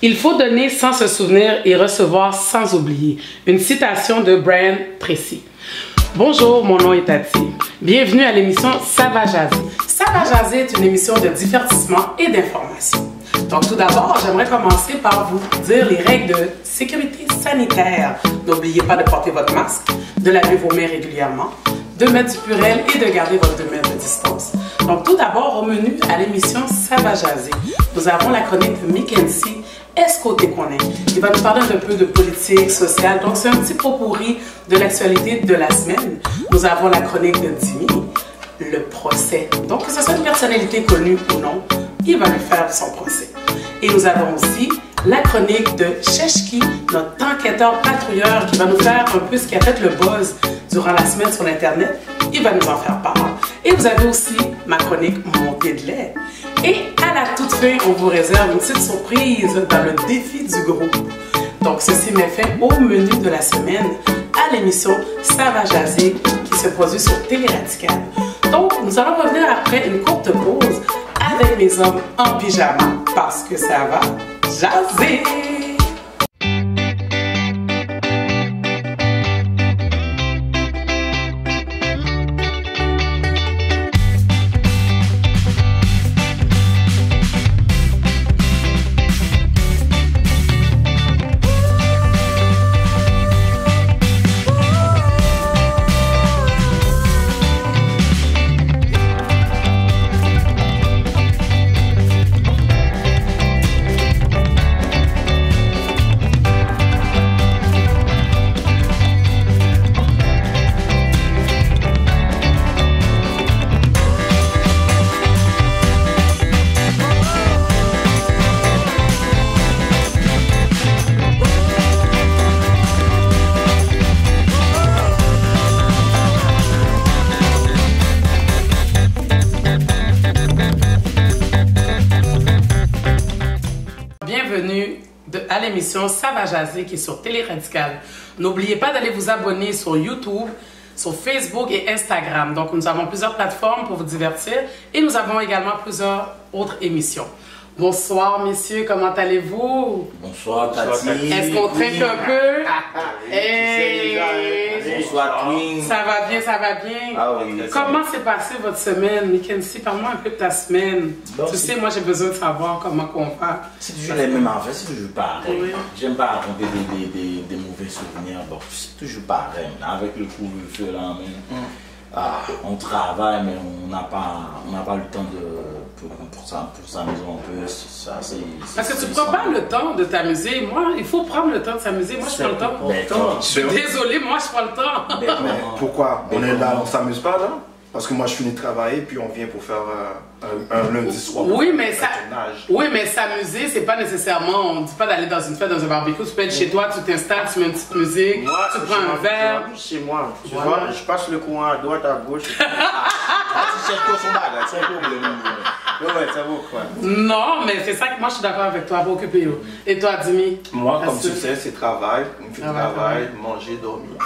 Il faut donner sans se souvenir et recevoir sans oublier. Une citation de Brian Tracy. Bonjour, mon nom est Tati. Bienvenue à l'émission Ça va jaser. Ça va jaser est une émission de divertissement et d'information. Donc tout d'abord, j'aimerais commencer par vous dire les règles de sécurité sanitaire. N'oubliez pas de porter votre masque, de laver vos mains régulièrement, de mettre du purel et de garder votre 2 mètres de distance. Donc tout d'abord, au menu à l'émission Ça va jaser, nous avons la chronique de Mackenzie Escoté qu'on est. Il va nous parler un peu de politique, sociale. Donc c'est un petit pot-pourri de l'actualité de la semaine. Nous avons la chronique de Dimi, le procès. Donc que ce soit une personnalité connue ou non, il va lui faire son procès. Et nous avons aussi la chronique de Cheshki, notre enquêteur patrouilleur qui va nous faire un peu ce qui a fait le buzz durant la semaine sur l'Internet. Il va nous en faire part. Et vous avez aussi ma chronique montée de lait. Et à la toute fin, on vous réserve une petite surprise dans le défi du groupe. Donc ceci m'est fait au menu de la semaine à l'émission Ça va jaser qui se produit sur Télé Radical. Donc nous allons revenir après une courte pause avec mes hommes en pyjama parce que ça va jaser. À l'émission Ça va jaser qui est sur Télé Radical. N'oubliez pas d'aller vous abonner sur YouTube, sur Facebook et Instagram. Donc nous avons plusieurs plateformes pour vous divertir et nous avons également plusieurs autres émissions. Bonsoir messieurs, comment allez-vous? Bonsoir Tati. Est-ce qu'on trinque un peu? Bonsoir Queen. Ça va bien, ça va bien. Ah oui. Comment s'est passée votre semaine, Mackenzie? Parle-moi un peu de ta semaine. Bon, tu sais, moi j'ai besoin de savoir comment qu'on va. C'est toujours les mêmes affaires, c'est toujours pareil. Oui. J'aime pas raconter des mauvais souvenirs, donc c'est toujours pareil. Avec le couvre-feu là, on travaille, mais on n'a pas le temps pour s'amuser un peu. Parce que tu ne prends pas le temps de t'amuser. Moi, il faut prendre le temps de s'amuser. Moi, je prends le temps. Je suis désolée, moi, je prends le temps. Mais pourquoi? On est là, on ne s'amuse pas là? Parce que moi, je finis de travailler, puis on vient pour faire un lundi soir. Oui, mais s'amuser, c'est pas nécessairement. On ne dit pas d'aller dans une fête, dans un barbecue. Tu peux être chez toi, tu t'installes, tu mets une petite musique, moi, tu prends un verre. Chez moi, tu vois, je passe le courant à droite, à gauche. Non, mais c'est ça que moi, je suis d'accord avec toi, pour occuper. Et toi, Dimi? Moi, comme tu sais, c'est travail. On fait travail, manger, dormir.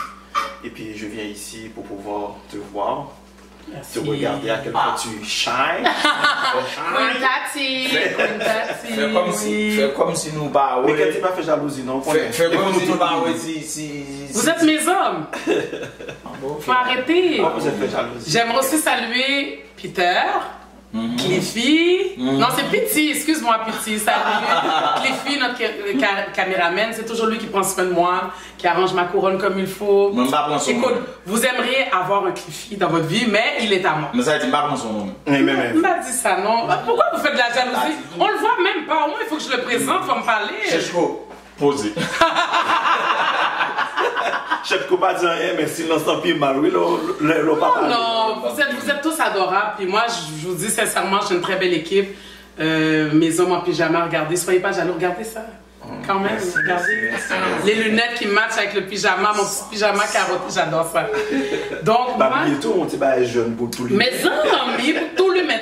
Et puis, je viens ici pour pouvoir te voir. Merci. Te regarder à quel point tu shines. Fais comme si nous pas. Mais quand tu m'as fait jalousie, non? Fais comme si nous pas. Vous êtes mes hommes. Faut arrêter. Vous êtes fait jalousie. J'aimerais aussi saluer Peter. Cliffy, non c'est Pity, excuse-moi Pity, salut. Cliffy, notre caméraman, c'est toujours lui qui prend soin de moi, qui arrange ma couronne comme il faut. Écoute, vous aimeriez avoir un Cliffy dans votre vie, mais il est à moi. Mais ça a été pas son nom. Il m'a dit ça, non. Pourquoi vous faites de la jalousie? On le voit même pas, au moins il faut que je le présente, il faut me parler. Cheshko, posé. Je ne peux pas dire rien, mais si l'ensemble est mal, oui, le papa. Non, vous êtes tous adorables. Puis moi, je vous dis sincèrement, j'ai une très belle équipe. Mes hommes en pyjama, regardez, soyez pas jaloux, regardez ça. Quand même, regardez. Les lunettes qui matchent avec le pyjama, mon petit pyjama carotté, j'adore ça. Donc, moi. Bientôt, on dit, bah, jeune pour tout le monde. Mais amis, tout le met.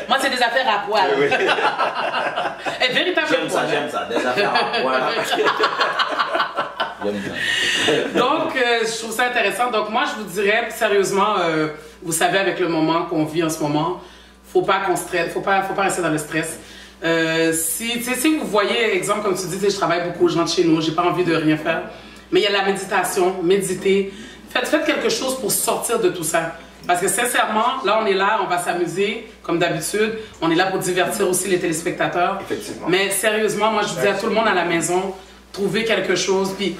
Moi, c'est des affaires à poil. Et véritablement. J'aime ça, des affaires à poil. Donc, je trouve ça intéressant. Donc, moi, je vous dirais, sérieusement, vous savez, avec le moment qu'on vit en ce moment, faut pas rester dans le stress. Si vous voyez, exemple, comme tu dis, je travaille beaucoup, je rentre chez nous, j'ai pas envie de rien faire, mais il y a la méditation, méditer. Faites quelque chose pour sortir de tout ça. Parce que sincèrement, là, on est là, on va s'amuser, comme d'habitude. On est là pour divertir aussi les téléspectateurs. Effectivement. Mais sérieusement, moi, je dis à tout le monde à la maison, trouvez quelque chose. Puis,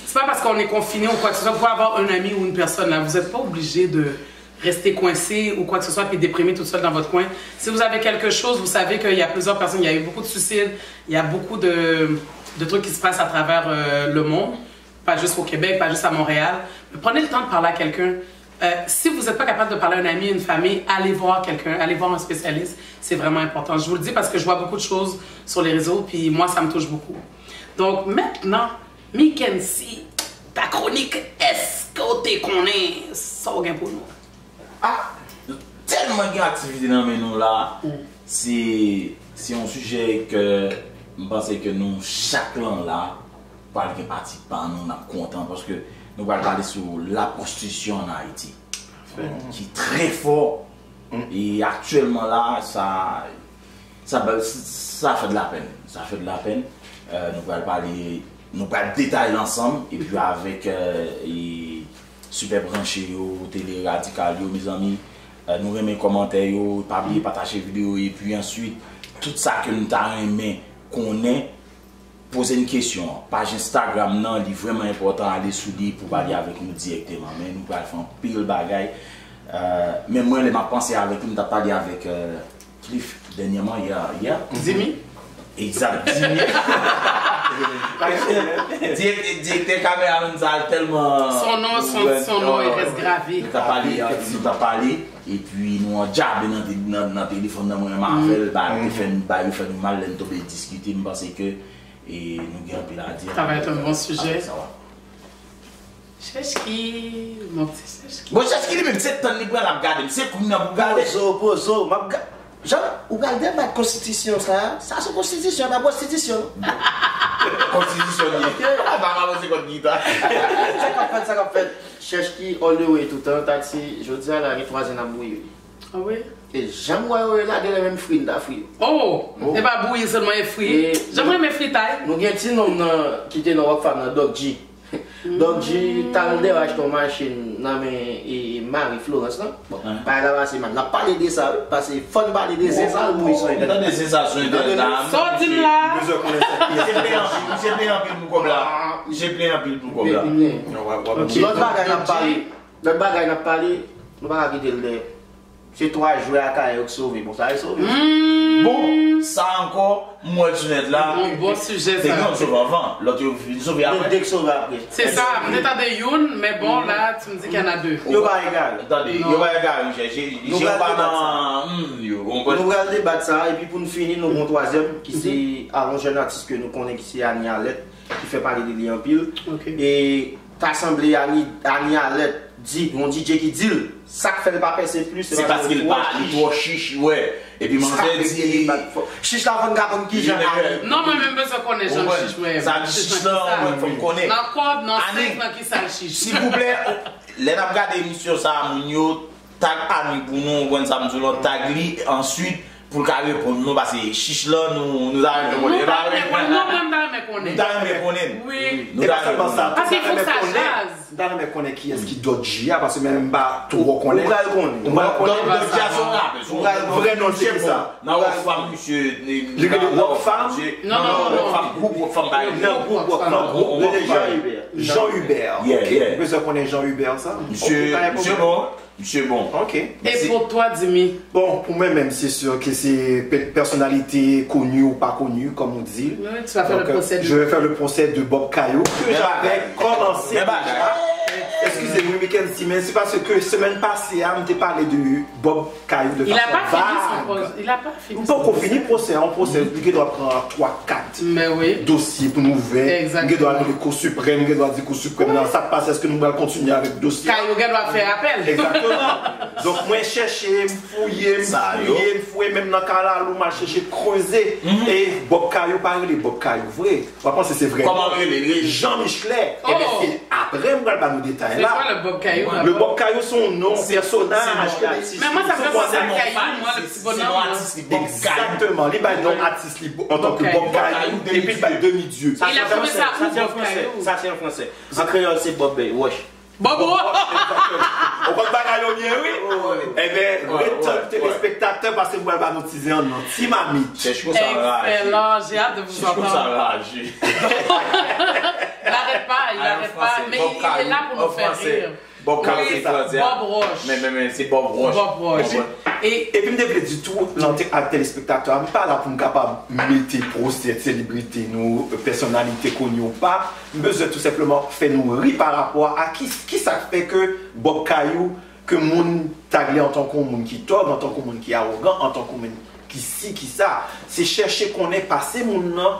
c'est pas parce qu'on est confiné ou quoi que ce soit, vous pouvez avoir un ami ou une personne là. Vous n'êtes pas obligé de rester coincé ou quoi que ce soit, puis déprimé tout seul dans votre coin. Si vous avez quelque chose, vous savez qu'il y a plusieurs personnes, il y a eu beaucoup de suicides, il y a beaucoup de trucs qui se passent à travers le monde. Pas juste au Québec, pas juste à Montréal. Mais prenez le temps de parler à quelqu'un. Si vous n'êtes pas capable de parler à un ami, une famille, allez voir quelqu'un, allez voir un spécialiste. C'est vraiment important. Je vous le dis parce que je vois beaucoup de choses sur les réseaux, puis moi, ça me touche beaucoup. Donc maintenant, Mikensi, ta chronique, est-ce que tu connais ça au gain pour nous? Ah, tellement d'activités dans nous là. C'est un sujet que je pense que nous, chaque an là, parle de participants, nous sommes contents parce que nous allons parler sur la prostitution en Haïti, qui est très fort. Et actuellement là, ça fait de la peine. Ça fait de la peine. Nous allons parler, nous allons détailler ensemble et puis avec super branché, télé radical, mes amis, nous remettons les commentaires, pas oublier partager la vidéo et puis ensuite tout ça que nous avons aimé connaître. Poser une question, page Instagram non, il est vraiment important aller sous lui pour parler avec nous directement. Mais nous allons faire un pile bagaille. Mais moi, je m'ai pensé avec nous, je parlé avec Cliff dernièrement, hier. Zimi? Exact, Zimi. Directeur caméra, nous a tellement. Son nom, il reste gravé. Nous avons parlé. Et puis nous avons jabé dans le téléphone de moi, Marvel, fait nous mal, nous avons discuté, parce que. Et nous avons pu la dire. Ça va être un bon sujet. Ça va. Cheshki, mon petit Cheshki. Bon, Cheshki, même c'est ton libre à regarder. C'est comme nous regarder. Pozo, Jean, vous regardez ma constitution, ça c'est constitution, ma constitution. Constitution, ah, bah, c'est comme guitare. Ça qu'on fait, Cheshki, all the way tout le temps, taxi, je dis à la troisième amouille. Ah oui? Et j'aimerais là de la même fruit d'Afrique. Oh! C'est pas bouillir seulement les fruits. J'aimerais mes fruits taille. Nous avons un petit nom qui était dans le Dog G. Dog G, tu as acheté une machine dans Marie-Florence. Bon, par là, c'est on a parlé de ça, parce que faut parler de ça. Dans des sensations de dame. Sortez là! J'ai plein en pile pour comme là. J'ai plein en pile pour comme là. L'autre bagaille n'a parlé, nous ne pouvons pas quitter le. C'est toi jouer à Kaye qui sauve, bon ça est sauvé. Bon, ça encore, moi tu es là. Un bon sujet c'est ça. C'est comme sauve avant, l'autre il sauve après. Dès que sauve après. C'est ça, on est à des youn, mais bon là tu me dis qu'il y en a deux. Yo pas égal. Attendez, yo pas égal, j'ai pas dans. Nous allons débattre ça et puis pour nous finir, nous avons un troisième qui c'est un jeune artiste que nous connaissons qui c'est Annie Alette qui fait parler de lui en pile. Et t'as assemblé Annie Alette. Mon DJ qui dit, ça fait le pas passer plus. C'est parce qu'il parle, il doit chiche, ouais. Et puis, mon dit. Chiche la bonne gamme qui j'ai. Non, mais même besoin qu'on est jeune chiche, ouais. Ça chiche là, il faut me connaître. Dans quoi, dans 5 qui ça chiche. S'il vous plaît, les n'a regardé l'émission, ça, mon tag ami pour nous, on ça, nous tag lui, ensuite. Pour le carré pour nous, parce que chiche là, nous avons Nous connaître. Oui. Nous avons ça. Parce qu'il faut que ça jase. Dans le mec qui est-ce qui doit dire, parce que même pas tout reconnaître. On va vraiment c'est ça. Non, femme, monsieur. Non, Jean Hubert. Ok. Vous connaissez Jean Hubert, ça? Monsieur bon. Monsieur bon. Ok. Et pour toi, Dimi? Bon, pour moi-même, c'est sûr que c'est personnalité connue ou pas connue, comme on dit. Oui, tu vas faire le procès. Je vais faire le procès de Bob Caillou, que j'avais commencé. Excusez-moi, mais c'est parce que semaine passée, on t'a parlé de Bob Caillou de façon vague. Il n'a pas fini. On peut finir le procès. Un procès qui doit prendre 3-4 dossiers pour nous ouvrir. Il doit aller au Cour suprême, il doit dire Cour suprême. Ça passe, est-ce que nous allons continuer avec le dossier? Caillou doit faire appel. Exactement. Donc, moi, chercher, fouiller, même dans le cas où je chercher, creuser. Et Bob Caillou, pas de Bob Caillou, vrai. On va penser que c'est vrai. Comment il est? Jean Michelet. C'est après, on va pas nous détailler là. C'est quoi le Bob Caillou? Le Bob Caillou, son nom, personnage. Mais moi, ça me fait penser à Caillou, moi, le petit bonhomme. Exactement. Il va être un artiste en tant que Bob Caillou, et puis il va être demi-dieu. Il a trouvé ça où, Bob Caillou? Ça, c'est en français. En créole, c'est Bob Wesh. Bob Wesh! On va pas bien, oui. Eh bien, retourne téléspectateurs parce que vous allez nous teaser en anti-mamie. Excellent, j'ai hâte de vous entendre. Il n'arrête pas, mais il est là pour nous faire rire. Bob Caillou, Bob Roche. Mais c'est Bob Roche. Bob Roche. Et puis, je me dis du tout, à téléspectateurs, je ne suis pas là pour nous capable de mettre pour cette célébrité, nos personnalités connues ou pas. Je veux tout simplement faire nous rire par rapport à qui ça fait que Bob Caillou, que moun taglé en tant que moun qui torbe, en tant que moun qui est arrogant, en tant que moun qui si, qui ça. C'est chercher qu'on ait passé moun nan,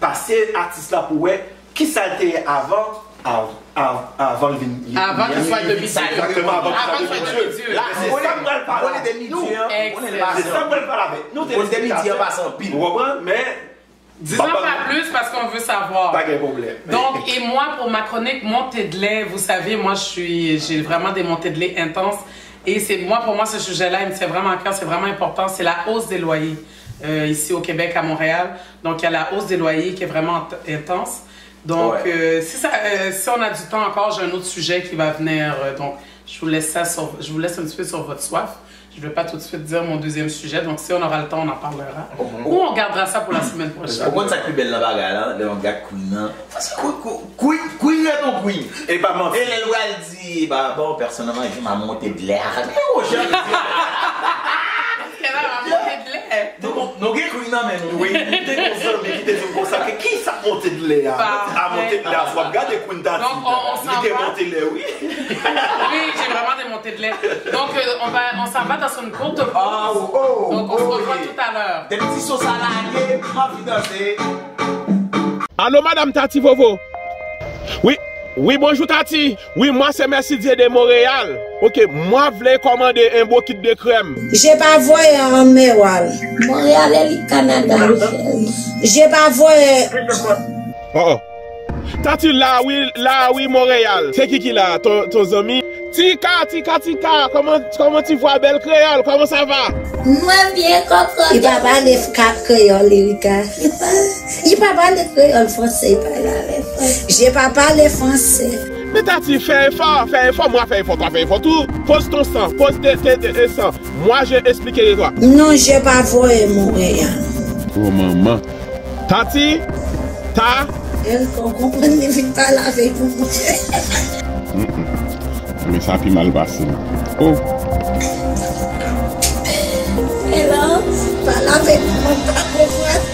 passé artiste là pour qui ça a été avant le vin. Avant qu'il soit demi-dieu. Exactement, avant qu'il soit demi-dieu. Là, c'est ça qu'on va parler. On est demi-dieu. C'est ça qu'on va parler. Nous, on est demi-dieu, pas sans pile. Mais dis-en pas plus parce qu'on veut savoir. Pas de problème. Donc, et moi, pour ma chronique montée de lait, vous savez, moi, j'ai vraiment des montées de lait intenses. Et pour moi, ce sujet-là, il me tient vraiment à cœur, c'est vraiment important. C'est la hausse des loyers ici au Québec, à Montréal. Donc, il y a la hausse des loyers qui est vraiment intense. Donc, si on a du temps encore, j'ai un autre sujet qui va venir. Donc, je vous laisse un petit peu sur votre soif. Je ne vais pas tout de suite dire mon deuxième sujet. Donc, si on aura le temps, on en parlera. Ou on gardera ça pour la semaine prochaine. Pourquoi ça plus belle la bagarre là? Le gars Queen. Queen est ton Queen. Et pas mentir. Et le loi dit, bah bon, personnellement, il m'a monté de l'air. Nous avons mais oui, qui ça monté de lait? À monter de lait, soit regarder Queen Dati. Donc on s'en va. Démonter de lait, oui. Oui, j'ai vraiment démonté de lait. Donc on s'en va dans une courte pause. Donc on se revoit tout à l'heure. Des petits sauces à la gueule, envie de danser. Allô, Madame Tati Vovo? Oui, bonjour Tati. Oui, moi c'est Merci Dieu de Montréal. Ok, moi je voulais commander un beau kit de crème. J'ai pas voyé en Montréal. Montréal est le Canada. J'ai pas voyé. Oh. Tati, là oui, Montréal. C'est qui là, ton ami? Tika, comment tu vois belle créole? Comment ça va? Moi bien, coco. Il va parler créole, Lirika. Il va parler créole français, j'ai pas parlé français. Mais Tati, fais effort, moi fais effort, toi fais effort, tout. Pose ton sang, pose tes sang. Moi j'ai expliqué toi. Non, j'ai pas voyé Montréal. Oh maman. Tati, elle comprend, ne vient pas là avec vous. Mais ça a pu mal passé. Oh. Et là, pas là avec vous, pas comprendre.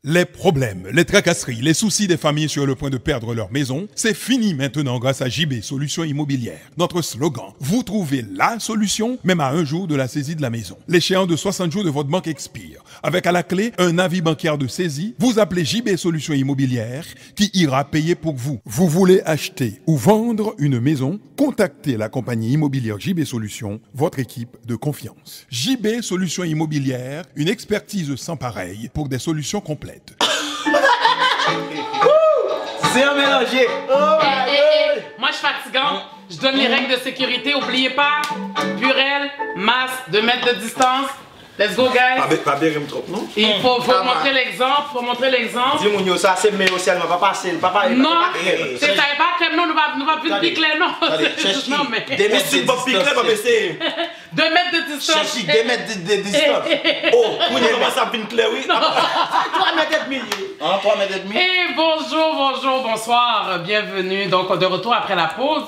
Les problèmes, les tracasseries, les soucis des familles sur le point de perdre leur maison, c'est fini maintenant grâce à JB Solutions Immobilières. Notre slogan, vous trouvez la solution même à un jour de la saisie de la maison. L'échéance de 60 jours de votre banque expire. Avec à la clé un avis bancaire de saisie, vous appelez JB Solutions Immobilières qui ira payer pour vous. Vous voulez acheter ou vendre une maison? Contactez la compagnie immobilière JB Solutions, votre équipe de confiance. JB Solutions Immobilières, une expertise sans pareil pour des solutions complètes. C'est un mélangé. Moi, je suis fatigante. Je donne les règles de sécurité. N'oubliez pas, Purel, masque, 2 mètres de distance. Let's go, guys. Pas bien trop, non? Il faut montrer l'exemple. Faut montrer l'exemple. Dis-moi, ça c'est mais aussi elle va pas passer. Papa, non, c'est ça n'est pas crème, non, nous va plus piquer, non. Non, mais 2 mètres de distance. 2 mètres de distance. Cherchez 2 mètres de distance. Oh, vous commencez à venir clair, oui. 3 mètres et demi. 3 mètres et demi. Et bonjour, bonsoir, bienvenue. Donc, de retour après la pause.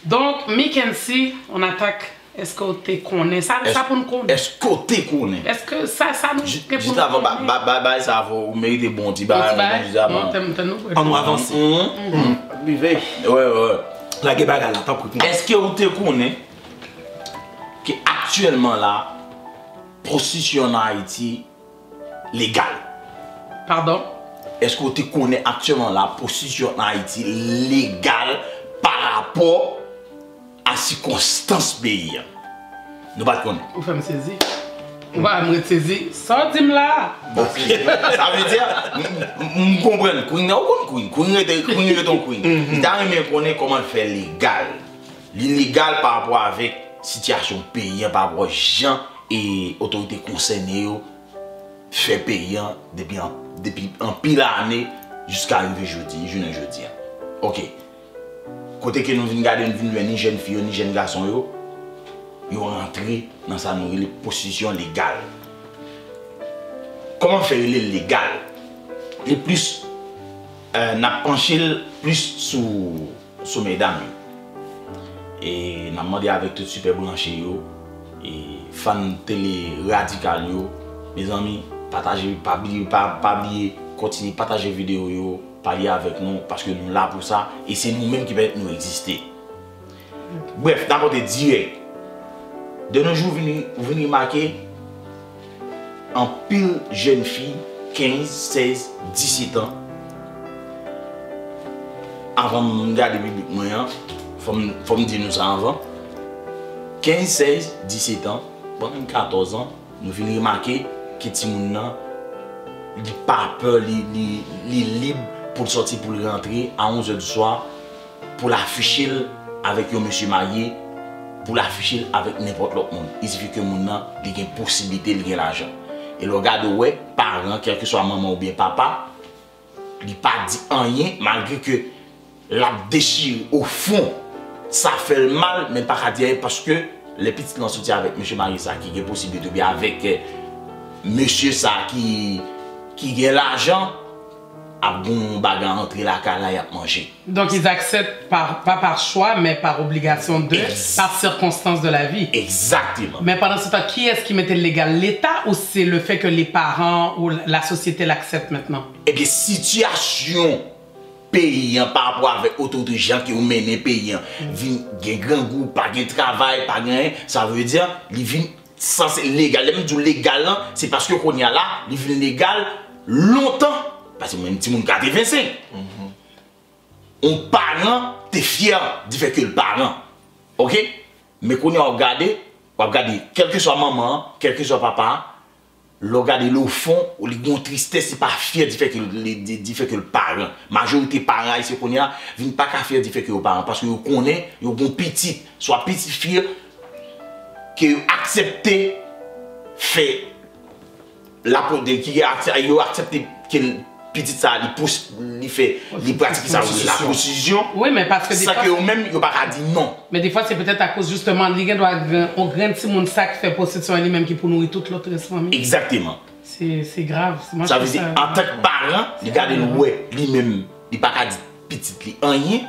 Donc, Mackenzie, on attaque. Est-ce que tu connais ça pour nous connaître? Est-ce que tu connais? Est-ce que ça nous juste avant, ça va, vous méritez bon petit bail. On nous avance. Buvez. Ouais. La gueule là, tant pour est-ce que tu connais qu'actuellement là, prostitution en Haïti légale? Pardon? Est-ce que tu connais actuellement la prostitution en Haïti légale par rapport à circonstances pays? Nous pas connaître. Vous faites me saisir. On va me saisir. Sortis là. Ça veut dire, je comprends. Queen est ton queen. Il t'a même connaître comment faire légal. L'illégal par rapport avec situation paysan, par rapport aux gens et autorités concernées, fait paysan depuis un pile année jusqu'à arriver jeudi. Ok. Côté que nous venons garder ni jeune fille ni jeune garçon, ils ont rentré dans sa nouvelle position légale. Comment faire le légal? Et plus, n'a penché plus sur mesdames. Et n'a demandé avec tout super branché et fan télé radical mes amis, partagez, pas oublier, continuez partager vidéo parler avec nous parce que nous sommes là pour ça et c'est nous-mêmes qui nous exister. Bref, d'abord de direct. De nos jours, vous venez marquer en pile jeune fille, 15, 16, 17 ans. Avant de regarder le public moyen, il faut me dire nous ça avant. 15, 16, 17 ans, 14 ans, nous venons remarquer que les gens n'ont pas peur, ils sont libres pour sortir, pour rentrer à 11h du soir, pour l'afficher avec un monsieur marié, pour l'afficher avec n'importe l'autre monde. Il suffit que les gens aient une possibilité, de l'argent. Et le regard de parents, quel que soit maman ou bien papa, il n'a pas dit rien, malgré que la déchire au fond, ça fait le mal, mais pas à dire parce que les petits l'ont sorti avec monsieur marié, ça qui a possibilité, bien avec monsieur ça qui a l'argent. À bon bagarre entrer la cala et à manger. Donc ils acceptent pas par choix, mais par obligation par circonstance de la vie. Exactement. Mais pendant ce temps, qui est-ce qui mettait le légal? L'État ou c'est le fait que les parents ou la société l'acceptent maintenant? Eh bien, situation paysan par rapport avec autant de gens qui ont mené paysan, il grand goût, pas de travail, pas de ça veut dire qu'ils viennent sans légal. Même du légal, c'est parce que qu'on y a là, ils viennent légal longtemps. Parce que même si mon gars est 25, un parent, t'es fier du fait que le parent. Ok? Mais quand on a regardé, quel que soit maman, quel que soit papa, regarder le fond, ou les gens tristesse, c'est pas fier du fait que le parent. Majorité parents, c'est qu'on a, viennent pas fier du fait que le parent. Parce que vous connaissez, vous avez petit, soit petit fier, qui accepte fait la qui a accepté que petit ça il fait il pratique ça la prostitution. Oui, mais parce que des ça fois, que même il pas dire non. Mais des fois c'est peut-être à cause justement les gens doivent on grand petit monde ça qui fait prostitution lui-même qui pour nourrir toute l'autre famille. Exactement. C'est grave. Moi, ça veut dire en tant que parent, regarder lui-même il pas dire petit li rien.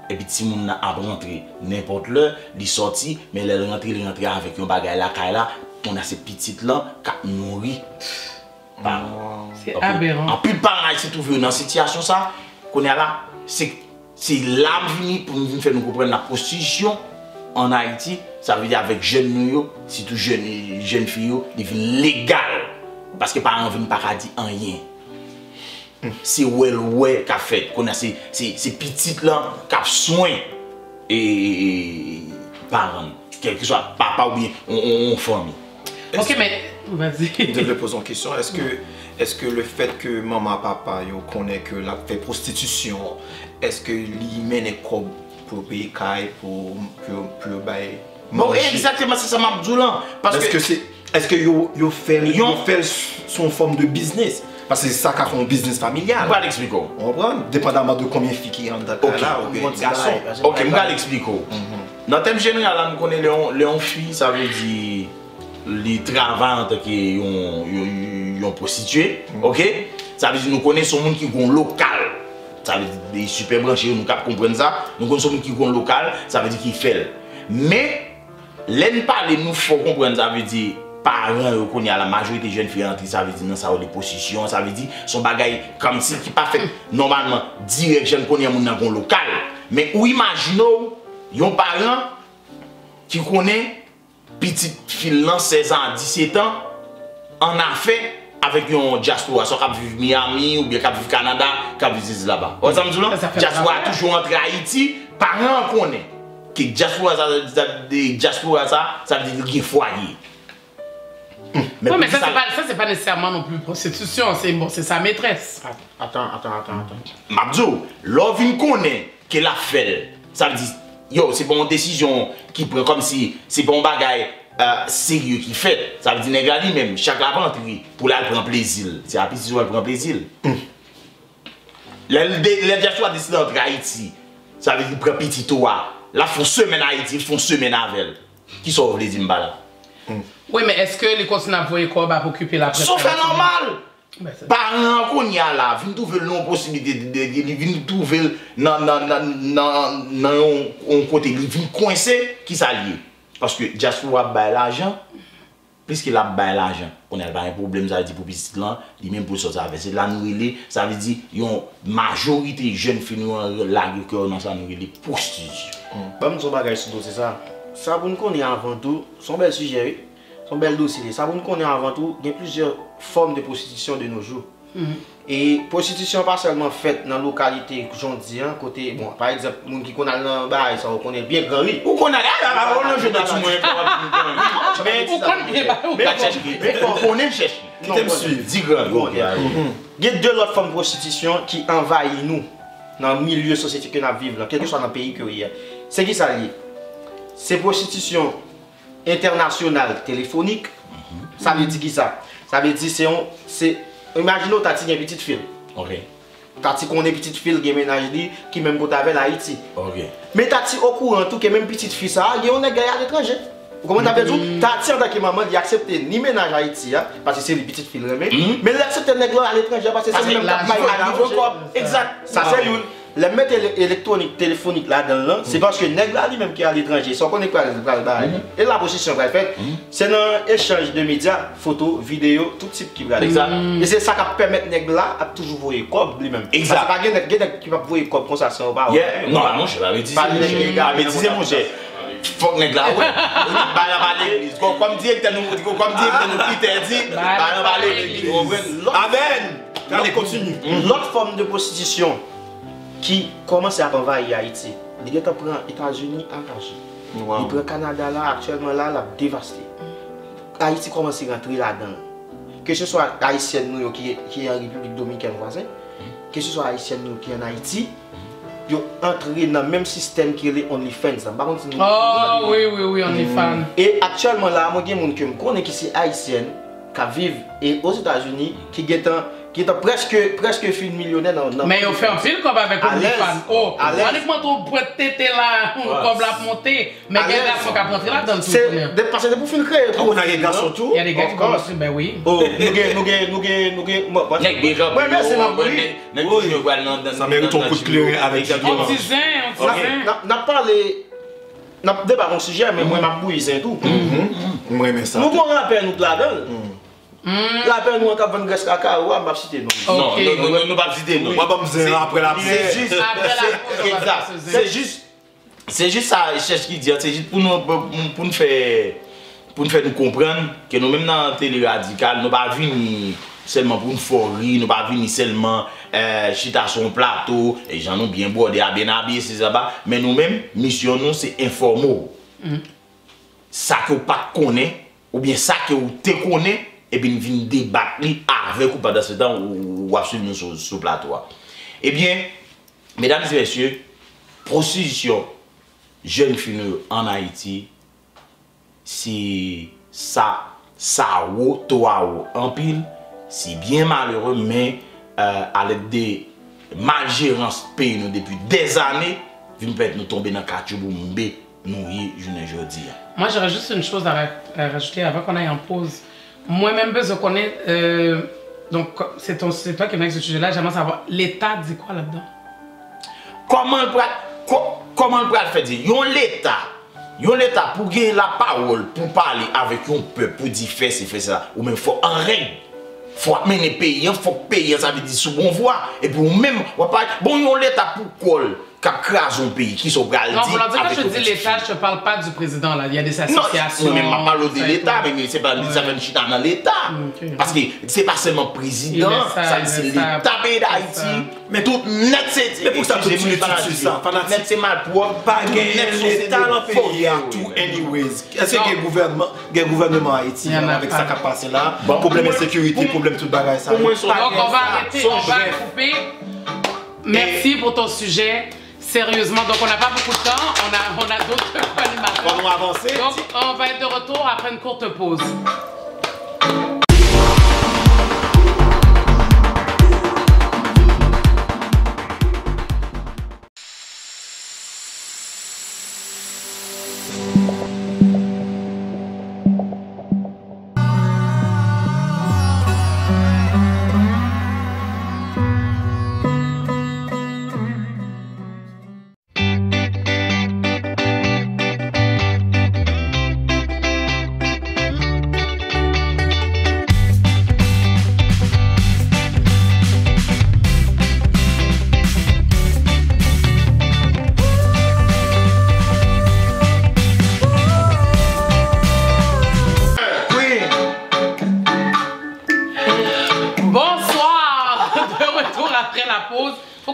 Et puis si moun a rentré n'importe l'heure, il sorti mais il rentre avec un bagage là on a ces petites là qui nourrit. C'est aberrant. En plus, pareil, c'est tout vu dans cette situation, ça, qu'on est là, c'est l'avenir pour nous faire nous comprendre la prostitution en Haïti. Ça veut dire avec jeunes nous, surtout jeunes filles, ils viennent légal. Parce que les parents ne viennent pas dire rien. C'est ouais qu'a fait, qu'on a ces petites là, qui ont soin et parents, quel que soit papa ou bien on famille. Ok, mais vas-y. Je vais poser une question. Est-ce que le fait que maman et papa connaissent que la fait prostitution, est-ce que lui mène comme pour payer caille pour bon, exactement, c'est ça m'a dit là. Parce que c'est Est-ce que vous fait son forme de business? Parce que c'est ça qui a fait un business familial. Je vais l'expliquer. On comprend? Dépendamment de combien de filles qui rentrent dans le cas, ou des garçons. Ok, je vais l'expliquer. Dans le thème général, on connaît les filles, ça veut dire les travailleurs en tant qu'ils prostituées. Ok? Ça veut dire nous connaissons des gens qui sont local. Ça veut dire des super branchés, nous comprenons ça. Nous connaissons des gens qui sont local, ça veut dire qu'ils font. Mais, l'en parler, nous faut comprendre, ça veut dire parents connaissent la majorité des jeunes filles rentrées, ça veut dire non, ça a des positions, ça veut dire son bagage comme si qui pas fait normalement direct, je ne connais pas dans local. Mais ou imaginons, yon parent qui connaît petite fille 16 ans, 17 ans en affaires avec un diaspora, soit qui vit Miami ou bien qui vit Canada, qui vit là-bas. Vous savez, diaspora toujours entre Haïti, parents connaissent que diaspora ça veut dire qu'il y a foyer. Mais ça c'est pas nécessairement non plus prostitution, c'est sa maîtresse. Attends. Mabdou, l'ovin connaît qu'elle a fait. Ça veut dire, yo, c'est bon une décision qui prend comme si c'est bon bagage sérieux qui fait. Ça veut dire, nègre lui-même, chaque la rentre pour la prendre plaisir. C'est la petite elle prend plaisir. Les diaspora décident d'entrer Haïti. Ça veut dire qu'il prend petit toit. Là, ils font semaine à Haïti, ils font semaine avec elle. Qui sauve les Zimbala? Oui, mais est-ce que les continuent à voir quoi pour occuper la presse? Sauf normal! Parents qu'on y a là, viennent trouver une possibilité de viennent trouver dans un côté, ils viennent coincer qui s'allie. Parce que diaspora bail l'argent, puisqu'il a bail l'argent, on a un problème, ça veut dire pour petit là, il même pour ça, c'est la nourriture, ça veut dire qu'il y a une majorité de jeunes filles là qui ont sa nourriture prostitution. Bah, nous sommes bagage sur c'est ça. Ça, vous nous connaissez avant tout, son bel sujet, son bel dossier. Ça, vous nous connaissez avant tout, il y a plusieurs formes de prostitution de nos jours. Et prostitution pas seulement faite dans la localité, j'en dis, côté, bon, par exemple, les gens qui connaissent dans le bar, ça, on connaît bien grand riz. Ou qu'on a là, on je dois on connaît chercher. Qui t'aime suivre? Dis grand. Il y a deux autres formes de prostitution qui envahissent nous dans le milieu société que nous vivons, quel que soit dans le pays que nous y a. C'est qui ça lié? C'est prostitution internationale téléphonique. Ça veut dire qui ça? Ça veut dire c'est imaginons que tu as une petite fille. OK. Tu connais une petite fille qui ménage qui même pour avec Haïti. OK. Mais tu au courant tout que même petite fille ça, il y a un gars à l'étranger. Comment tu as fait tout? Tu as en tant que maman, il accepte ni ménage Haïti parce que c'est une petite fille mais il accepte les gars à l'étranger parce que c'est même pas exact. Ça c'est une les mettre électronique téléphonique là-dedans, c'est parce que nègre lui-même qui est à l'étranger, sans qu'on est pas et la position va faire, c'est un échange de médias, photos, vidéos, tout type qui va. Exact. Et c'est ça qui permet nègre là à toujours voir comme lui-même. Exact. Parce que pas nègre qui va voir comme ça sans pas. Non, non, je vais dire. Mais disais mon cher. Faut que nègre là ouais. Comme directeur nous comme directeur nous Peter dit, ba l'église. Amen. Allez, continue. L'autre forme de prostitution qui commence à envahir Haïti. Il prend les États-Unis engagés. Il prend le Canada là, actuellement là, l'a dévasté. Haïti commence à rentrer là-dedans. Que ce soit Haïtien nous qui est en République Dominicaine voisin, que ce soit Haïtien nous qui est en Haïti, ils ont entré dans le même système qui est les OnlyFans. Oh oui, OnlyFans. Et actuellement là, moi, il y a des gens qui me connaissent qui sont haïtiens, qui vivent aux États-Unis, qui est presque film millionnaire dans mais on fait un film comme avec OnlyFans. Oh, honnêtement, tu peux t'éter là, comme la montée, mais il y a des garçons qui apprennent là dans le tout. Parce que pour film créer, on a des garçons tout. Il y a des gars qui commencent, ben oui. Oh, nous ça mérite un coup de clé avec on disait. On a parlé. On a débattu un sujet, mais moi, je suis bouillé tout. Moi, mais ça. Nous, on rappelle nous là-dedans. La peine nous en graisse caca ou on citer nous. Non, nous pas citer nous. Moi pas me après la c'est juste ça cherche qui dit c'est juste pour nous faire nous comprendre que nous même dans télé radicale nous pas venir seulement pour une folie, nous pas venir seulement chita son plateau et gens nous bien bordé à bien habillé c'est ça mais nous même mission nous c'est informer. Ça que pas connaît ou bien ça que vous te connaît et puis nous venons débattre avec ou pendant ce temps ou absolument sur le plateau. Eh bien, mesdames et messieurs, prostitution jeune fille en Haïti, c'est ça ça ou, toi ou, en pile, c'est bien malheureux, mais à l'aide de malgérance pays nous depuis des années, nous tomber dans le quartier pour nous je ne dis. Moi, j'aurais juste une chose à rajouter avant qu'on aille en pause. Moi-même, je connais, donc c'est toi qui m'as ce sujet-là, j'aimerais savoir, l'État dit quoi là-dedans? Comment le faire dire? L'État pour gagner la parole, pour parler avec un peuple, pour dire faire ça, ou même faut en règle. Faut amener payer, faut payer, ça veut dire sous bon voie. Et puis même, bon, l'État pour coller. Qui crase un pays qui sont bral. Non, quand je dis l'État, je ne parle pas du président là. Il y a des associations. Non, mais je parle de l'État, mais c'est pas ça fait chita dans l'État. Parce que c'est pas seulement le président, c'est l'État d'Haïti. Mais tout net c'est. Mais pour ça, tout le monde sur ça. Net c'est mal pour pas gagner l'État dans le pays. Tout anyways. Est-ce qu'il y a un gouvernement Haïti avec sa capacité là? Problème de sécurité, problème de tout bagage ça. Donc on va arrêter, on va couper. Merci pour ton sujet. Sérieusement, donc on n'a pas beaucoup de temps, on a d'autres animateurs. On va avancer. Donc on va être de retour après une courte pause.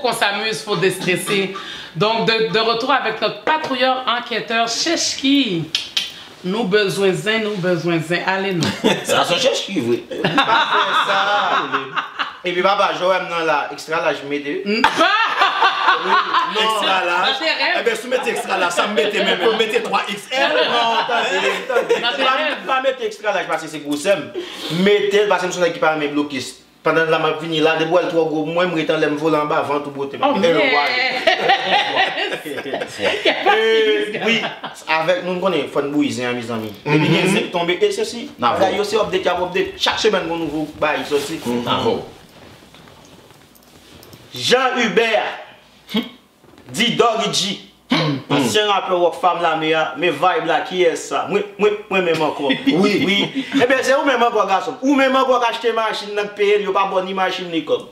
Qu'on s'amuse, faut déstresser. Donc, de retour avec notre patrouilleur enquêteur Cheshki. Nous besoin. Allez, nous. Ça, c'est Cheshki, oui. Ça. Et puis, papa, Joël, non, là, extra, là, je mets deux. Non, extra là. Eh bien, si vous mettez extra là, ça me mettait même. Vous mettez 3XL. Non, attendez. Pas mettre extra là, parce que c'est gros. Mettez, parce que nous sommes équipés à mes bloquistes. Pendant la m'a fini là, des bois trop gros, moi je me le volant en bas avant tout beauté. Oui, avec nous connaissons Fon Bouisin mes amis. Et puis il est tombé et ceci. Là il y a aussi update chaque semaine qu'on nouveau bail sorti. Jean Hubert dit Doggy ancien rappeur ou femme là mais vibe là qui est ça? Moi même encore. Oui. Eh bien c'est où même encore garçon. Ou même encore acheter machine dans pays, il pas bonne machine ni comme.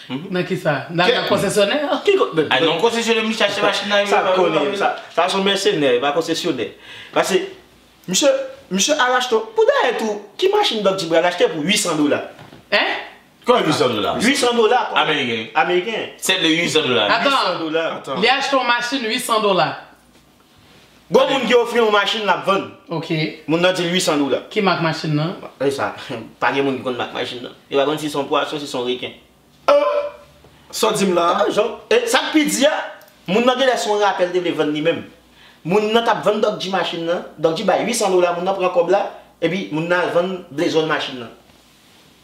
Dans qui ça? Dans le concessionnaire? Ah non, concessionnaire mi chercher machine là. Ça connaît ça sont mercenaires, pas concessionnaire. Parce que monsieur arrache tout. Pour d'ailleurs tout, qui machine donc tu vas l'acheter pour $800? Hein? Quoi $800? $800 américain. C'est le $800. Attends. Il achète ton machine $800. Bon moun qui offre une machine la vendre. OK. Moun nan dit $800. Qui marque machine là? C'est ça. Pas de moun qui marque machine là. Il va vendre si son poisson, si son requin. Ça dit là. Ça pédia. Moun nan gè son rappel de vendre lui-même. Moun nan t'a vendre donc machine là. Donc dit ba $800 moun nan prend comme là et puis moun nan vendre blason machine là.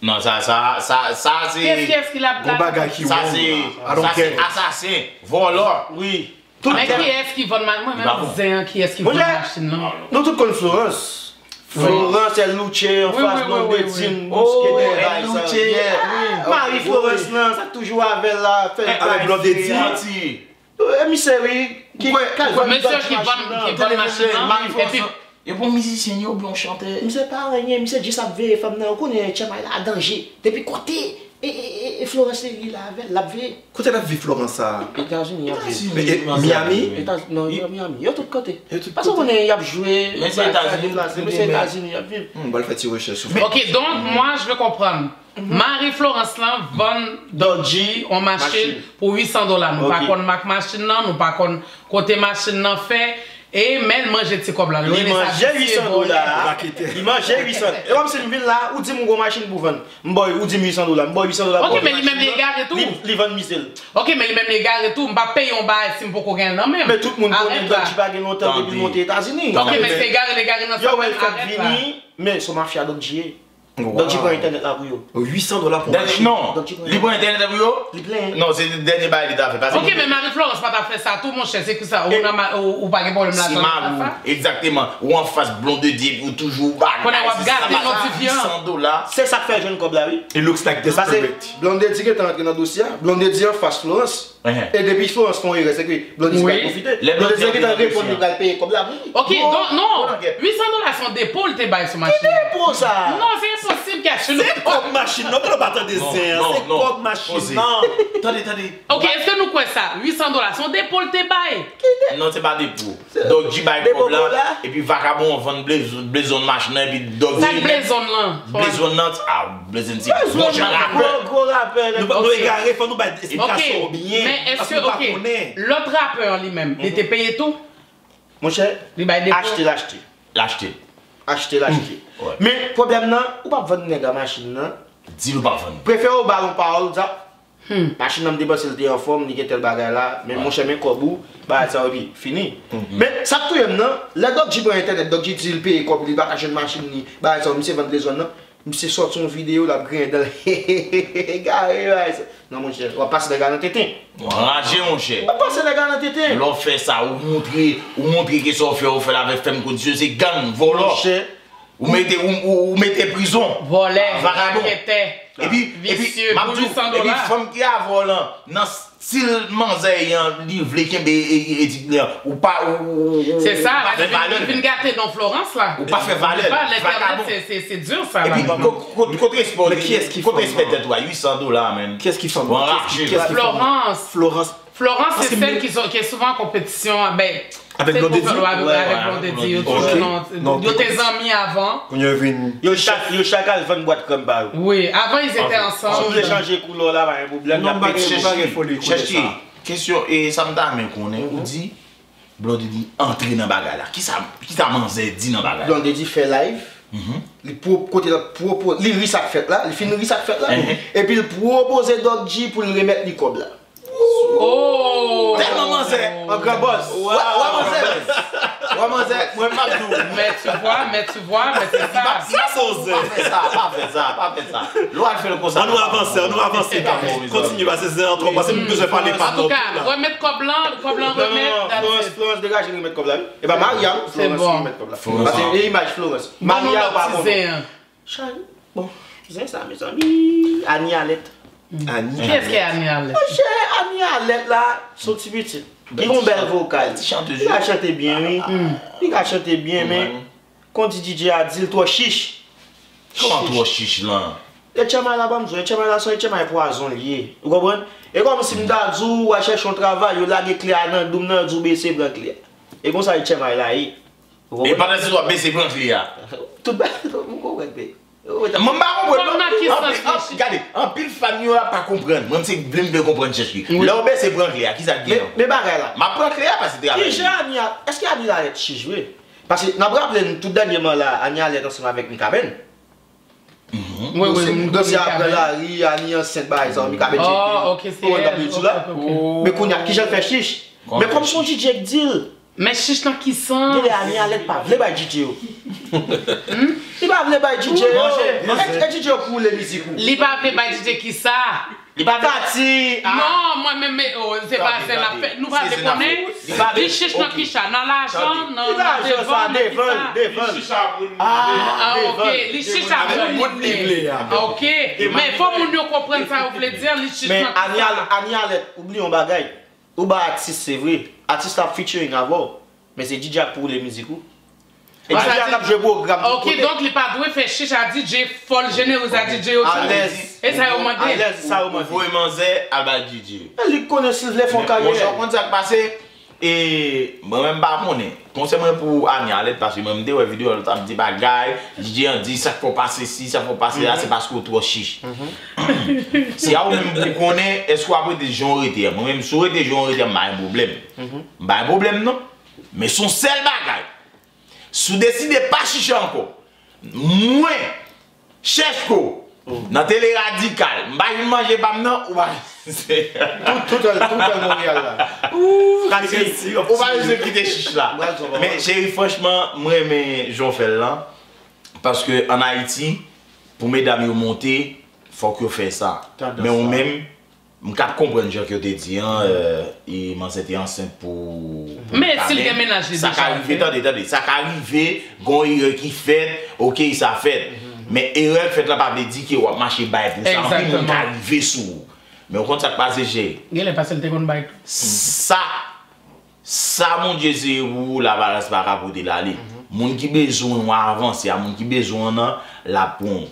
Non, ça c'est. Qu'est-ce qu'il a placé? Ça c'est assassin, voleur. Oui. Mais qui est-ce qui vend machine? Qui est-ce qui vend machine là? Nous tous connaissons Florence. Florence, elle lutte en face de Bétine. Oh, elle lutte. Marie-Florence, ça toujours avec la fête. Avec l'autre de Diti. Monsieur, oui. Monsieur qui vend machine là. Et pour musicien, il y a bon chanteur. Monsieur pas rien, monsieur dit ça veut femme là, on connaît Tchama là danger. Depuis côté et Florence il la vie. Côté la vie Florence ça. États-Unis Miami. Non, Miami, il y a tout côté. Parce qu'on est y a joué. Mais c'est États-Unis, il y a vu. On va le faire tirer recherche. OK, donc moi je veux comprendre. Marie-Florence là vend Dodgy en machine pour $800. Nous pas connait marque machine là, nous pas connait côté machine là fait. Et mais elle mange de ces comme là. Il mangeait 800 dollars. Il mangeait 800. Et comme c'est une ville là, où dit mon gros machine pour vendre. Ou dit 800 dollars. M'boy 800 dollars. Ok, mais il même les gars et tout. Il vend missile. Ok, mais il même les gars et tout. M'pas payer un bail si m'pas qu'on gagne non même. Mais tout le monde connaît donc tu pas gagner longtemps depuis monter aux États-Unis. Ok, mais c'est les gars dans ça. Yo, elle fait venir, mais son mafia donc j'y donc tu prends internet là pour yo. 800 dollars pour Non, il prend internet pour yo. Il plein. Non, c'est le dernier bail qu'il a fait. Ok, mais Marie-Florence pas t'a fait ça tout mon cher, c'est que ça ou pas de problème là. Si Marou, exactement, ou en face blond de diep ou toujours bas. On a regardé notifiant. 100 dollars. C'est ça que fait jeune comme là oui. It looks like this. Parce que Blondé dit que t'es entré dans le dossier, Blondé dit en face Florence. Et depuis Florence font erreur, c'est que Blondé dit qu'il a profité. Blondé dit que t'es entré pour nous payer comme là. Ok, donc non, 800 dollars sont dépôts le bail sur machine. C'est pour ça. Non, c'est impossible cacher. C'est comme machine, non, tu pas attendre des airs. C'est comme machine. Non. Attendez. Ok, est-ce que nous quoi ça? 800 dollars sont dépôts le bail. Non, c'est pas des pots. Donc, j'y baille pour là. Et puis, vagabond, on vend blason machine. Et puis, donc, ça blason là. Blason là. Ah, blason c'est gros rappel. Nous égarer, faut nous battre explication bien. Mais est-ce que, ok, l'autre rappeur lui-même, il était payé tout? Mon cher, acheter. Mais problème non, ou pas vendre nèg machine non. Dis-le pas vendre. Préfère au ballon parole ça. Machine me dépenser le en forme, ni tel bagage là, mais mon cher mais kobou, bah ça puis fini. Mais ça tout non, la doc j'ai pas internet, doc j'ai dit le payer comme il va acheter une machine ni, bah ça monsieur vendre les zones non. Monsieur sorti une vidéo la grain dans non mon cher, on va passer les gars dans tétin. Enragé mon cher. On va passer les gars dans tétin. L'on fait ça, ou montrer que ça fait avec femme condition, c'est gang, voleur. Ou mettez prison. Volé, vagabond. Et puis, femme qui a volant, dans style manzé, livre, ou pas. C'est ça, il vient gâter dans Florence là. Ou pas faire valeur. C'est dur ça. Et puis, contre respect, qui est-ce qui fait 800 dollars, man. Qu'est-ce qu'ils font? Florence, c'est celle qui est souvent en compétition avec Blondé Dieu. Avec Blondé Dieu. Yo tes amis avant. Yo chacal vend boîte comme ça. Oui, avant ils étaient ensemble. Si vous voulez changer couleur là, pas un problème. Non, pas folie. Question, et ça me donne qu'on est, on dit, Blondé dit, entrer dans le bagage là. Qui ça manzé dit dans le bagage? Blondé dit fait live. Il propose, il rit ça fait là, il finit ça fait là. Et puis il propose Doc G pour le remettre les cob là. Oh! Tellement manzé! Un grand boss! Ouais, manzé! Mais tu vois, c'est ça. Pas fait ça. L'on a fait le conseil. On nous avance. Continue, parce que c'est en trop, parce que nous devons parler par nous. En tout cas, remettre cob blanc remettre. Florence dégage, il remet cob là. Et bien, Maria, Florence remet cob là. Parce que l'image Florence. Maria, pas bon. C'est ça, mes amis. Annie Alette. Qui est-ce qui est Annie Alette? Annie Alette là, son petit petit. Il a une belle vocale. Il a chanté bien, oui. Il a chanté bien, mais quand DJ a dit, toi chiche. Comment toi chiche là? Le chama là, le chama là, c'est un poison lié. Vous comprenez? Et comme si je ou cherche un travail, il a des clés à nous, du baisser blanc clé. Et comme ça, le chama là, et pendant que tu dois baisser blanc clé. Tout bas, vous comprenez? Regardez, en pile famille ne pas comprendre. Même si vous voulez comprendre chercher. L'homme c'est blanc clé, qui ça dit? Mais bagarre là. Ma prend clé parce que est-ce qu'il y a Annie Alette chiche? Parce que nous avons rappelé tout dernièrement là, Annie Alette ensemble avec Mikaben. Oui, dossier après la rue, Annie enceinte par exemple, Mikaben. Oh, ok, c'est mais qu'on a qui j'ai fait chiche. Mais comme son DJ dit. Mais chiche dans qui sent? Il est Annie Alette pas vle bay DJ. Il pas vle bay DJ. Est-ce DJ pour les musiques? Il pas vle bay DJ qui ça? Il pas Tati. Non, moi même c'est pas c'est la fête. Nous pas connaître. Il chiche dans qui ça? Dans l'argent, non. Ok, il chiche à ok. Mais faut nous comprendre ça, vous voulez dire, il chiche dans. Mais Annie Alette, oublie un bagage. Ou bah artiste c'est vrai. Artiste a featuring avant, mais c'est DJ pour les musiques. Et DJ a joué pour programme. Ok, donc il pas doué faire chiche à DJ folle généreuse à DJ aussi. À l'aise. Et ça a demandé. À l'aise, ça a demandé. Vous manzé à bas DJ. Il connaît s'il les font carrière. Moi je ça passé et moi même pas connais. Concernant pour Annie Alette parce que même des vidéos ça me dit bagaille, DJ on dit ça faut passer ci, ça faut passer là, c'est parce que trop chiche. Si à vous même vous connaissez est-ce que après des gens arrêtés, moi même sur des gens arrêtés, pas un problème. Pas un problème non. Mais son seul bagage, si vous décidez pas chicher encore, moi, cherche quoi, dans télé radical, je manger pas maintenant ou pas. Tout le Montréal là. On va laisser quitter chiche là. Mais chérie, franchement, moi, j'en fais là. Parce que en Haïti, pour mesdames monter, il faut que vous fassiez ça. Mais ou même, je comprends ce que tu dis. Et moi, c'était enceinte pour. Mais s'il y a ménagé, ça arrive, attendez, ça arrive, gon erreur qui fait, ok, ça fait. Mais erreur fait là, pas dire que vous marchez bail pour ça. Exactement. Ça arrive sous. Mais au contraire, ça passe, j'ai. Il est passé le téléphone bail. Ça, mon Dieu, c'est où la balance va rapporter l'aller. Moun qui besoin avancer, moun qui besoin la pompe.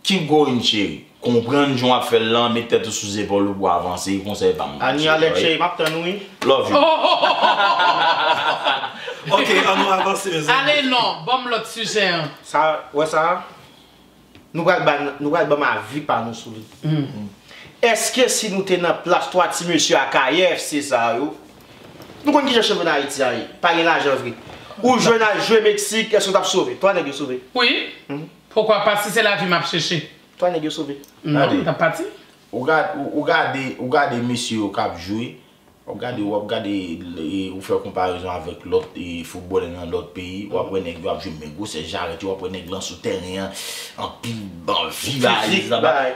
Keep going, chérie. Comprendre ce qu'on fait là, mettez tout sous épaule pour avancer, conseil pas. Ani Alex, chérie, m'attends nous. Love you. Ok, on va avancer. Allez, non, bon, l'autre sujet. Ça, ouais, ça. Nous allons ma vie par nous sous lui. Est-ce que si nous tenons place, toi, petit monsieur à KF, c'est ça, yo? Nous connaissons qui cherche en Haïti, pas l'argent vrai. Ou jeune à jouer Mexique, est-ce que tu as sauvé? Toi, n'est-ce sauvé? Oui. Pourquoi pas si c'est la vie m'a cherché? Toi, n'est-ce sauvé? Non, t'as parti? Regardez messieurs qui ont joué. Regardez, vous faites comparaison avec l'autre football dans l'autre pays. Vous apprenez que vous avez joué, mais vous c'est j'arrête, vous apprenez que souterrain, en pile, vivage.